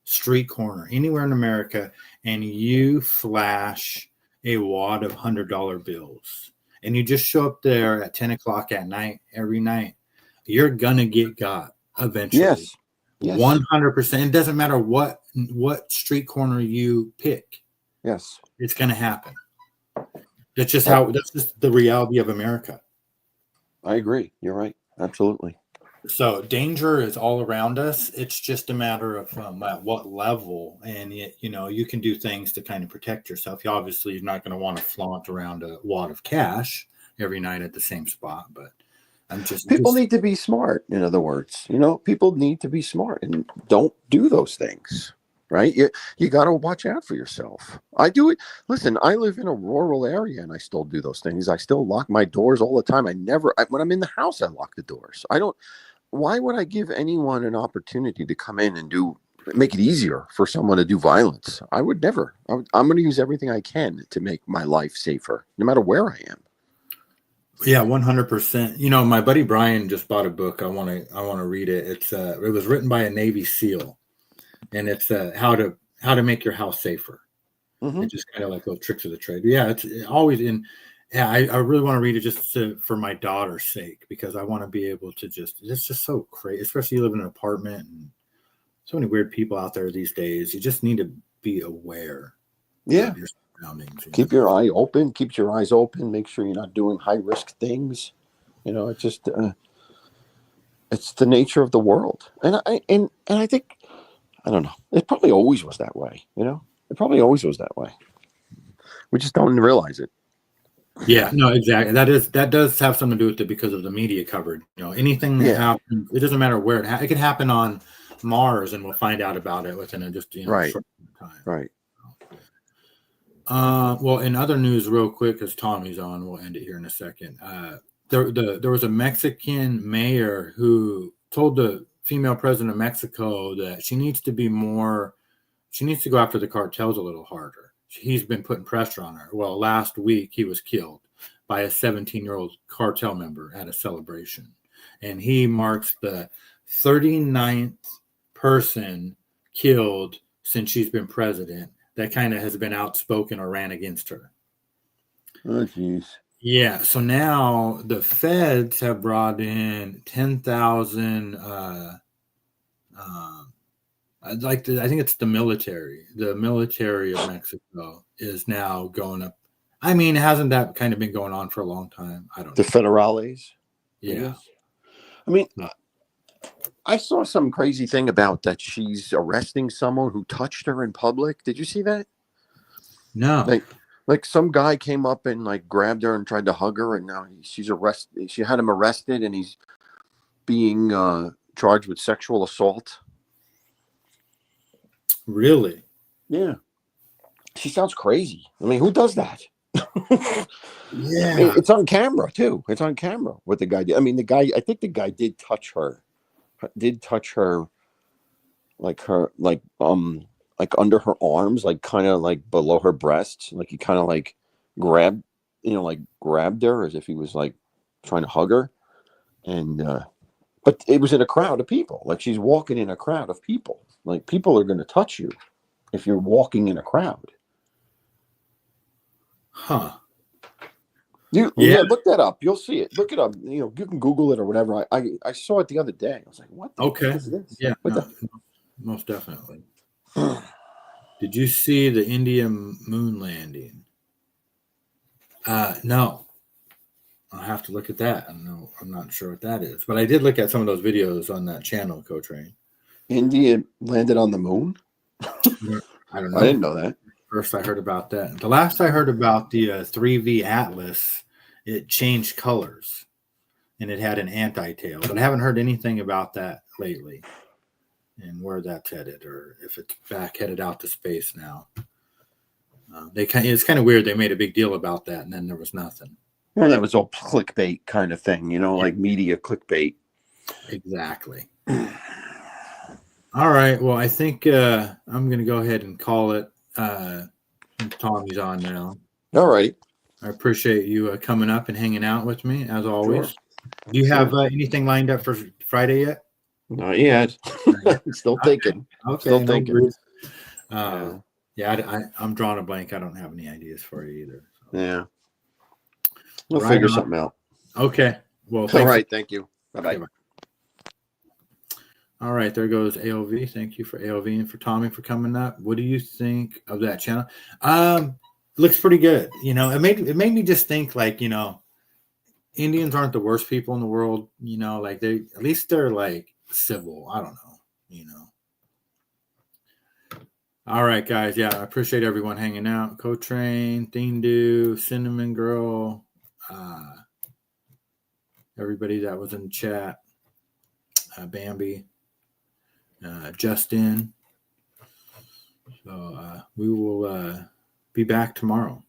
Speaker 2: street corner anywhere in America, and you flash a wad of $100 bills, and you just show up there at 10 o'clock at night every night, you're gonna get got eventually.
Speaker 19: Yes.
Speaker 2: 100%. It doesn't matter what street corner you pick.
Speaker 19: Yes,
Speaker 2: it's gonna happen. That's just the reality of America.
Speaker 19: I agree. You're right. Absolutely.
Speaker 2: So danger is all around us. It's just a matter of at what level, and you can do things to kind of protect yourself. You're not going to want to flaunt around a wad of cash every night at the same spot. But
Speaker 19: people need to be smart. In other words, people need to be smart and don't do those things. Right? You got to watch out for yourself. I do it. Listen, I live in a rural area and I still do those things. I still lock my doors all the time. When I'm in the house, I lock the doors. Why would I give anyone an opportunity to come in and make it easier for someone to do violence? I would never. I'm going to use everything I can to make my life safer, no matter where I am.
Speaker 2: Yeah, 100%. My buddy Brian just bought a book. I want to read it. It was written by a Navy SEAL, and it's how to make your house safer. It's just kind of like little tricks of the trade. Yeah, it's always in. Yeah, I really want to read it just for my daughter's sake, because I want to be able to it's just so crazy, especially you live in an apartment and so many weird people out there these days. You just need to be aware of your surroundings.
Speaker 19: Keep your eye open, keep your eyes open, make sure you're not doing high risk things. It's just, it's the nature of the world. And I think, I don't know, it probably always was that way. It probably always was that way. We just don't realize it.
Speaker 2: Yeah, no, exactly. That does have something to do with it because of the media coverage. Anything that happens, it doesn't matter where it could happen on Mars, and we'll find out about it within
Speaker 19: right.
Speaker 2: short time.
Speaker 19: Right.
Speaker 2: Well, in other news, real quick, because Tommy's on, we'll end it here in a second. There was a Mexican mayor who told the female president of Mexico that she needs to go after the cartels a little harder. He's been putting pressure on her. Well, last week he was killed by a 17-year-old cartel member at a celebration. And he marks the 39th person killed since she's been president that kind of has been outspoken or ran against her.
Speaker 19: Oh, jeez.
Speaker 2: Yeah. So now the feds have brought in 10,000 I think it's the military. The military of Mexico is now going up. I mean, hasn't that kind of been going on for a long time? I don't know.
Speaker 19: The federales.
Speaker 2: Yeah.
Speaker 19: I mean, I saw some crazy thing about that she's arresting someone who touched her in public. Did you see that?
Speaker 2: No.
Speaker 19: Like some guy came up and grabbed her and tried to hug her, and now she's arrested. She had him arrested, and he's being charged with sexual assault.
Speaker 2: Really?
Speaker 19: Yeah. She sounds crazy. I mean, who does that?
Speaker 2: Yeah.
Speaker 19: It's on camera too. It's on camera what the guy did. I mean, I think the guy did touch her. Like under her arms, kind of below her breasts. He kind of grabbed her as if he was trying to hug her. And but it was in a crowd of people. She's walking in a crowd of people. People are going to touch you if you're walking in a crowd.
Speaker 2: Huh.
Speaker 19: Yeah, look that up. You'll see it. Look it up. You can Google it or whatever. I saw it the other day. I was like, what the
Speaker 2: okay.
Speaker 19: heck is this?
Speaker 2: Yeah, most definitely. Did you see the India moon landing? No. I'll have to look at that. I'm not sure what that is. But I did look at some of those videos on that channel, Co-Train.
Speaker 19: India landed on the moon?
Speaker 2: I don't know.
Speaker 19: I didn't know that.
Speaker 2: First I heard about that. The last I heard about the 3V Atlas, it changed colors. and it had an anti-tail, but I haven't heard anything about that lately and where that's headed, or if it's back headed out to space now. It's kind of weird. They made a big deal about that, and then there was nothing.
Speaker 19: Well, that was all clickbait kind of thing, like media clickbait.
Speaker 2: Exactly. All right. Well, I think I'm going to go ahead and call it. Tommy's on now.
Speaker 19: All right.
Speaker 2: I appreciate you coming up and hanging out with me, as always.
Speaker 19: Sure.
Speaker 2: Do you have anything lined up for Friday yet?
Speaker 19: Not yet. Still thinking.
Speaker 2: Okay.
Speaker 19: Still
Speaker 2: No
Speaker 19: thinking.
Speaker 2: worries. I'm drawing a blank. I don't have any ideas for you either. So.
Speaker 19: Yeah. We'll
Speaker 2: Right
Speaker 19: figure
Speaker 2: on.
Speaker 19: something out.
Speaker 2: Okay. Well,
Speaker 19: All
Speaker 2: thanks.
Speaker 19: right. Thank you. Bye-bye.
Speaker 2: Okay, all right, there goes AOV. Thank you for AOV and for Tommy for coming up. What do you think of that channel? Looks pretty good. It made me just think, like, Indians aren't the worst people in the world. Like at least they're like civil. I don't know. All right, guys. Yeah, I appreciate everyone hanging out. Co-Train, Thindu, Cinnamon Girl, everybody that was in the chat, Bambi. Justin. So we will be back tomorrow.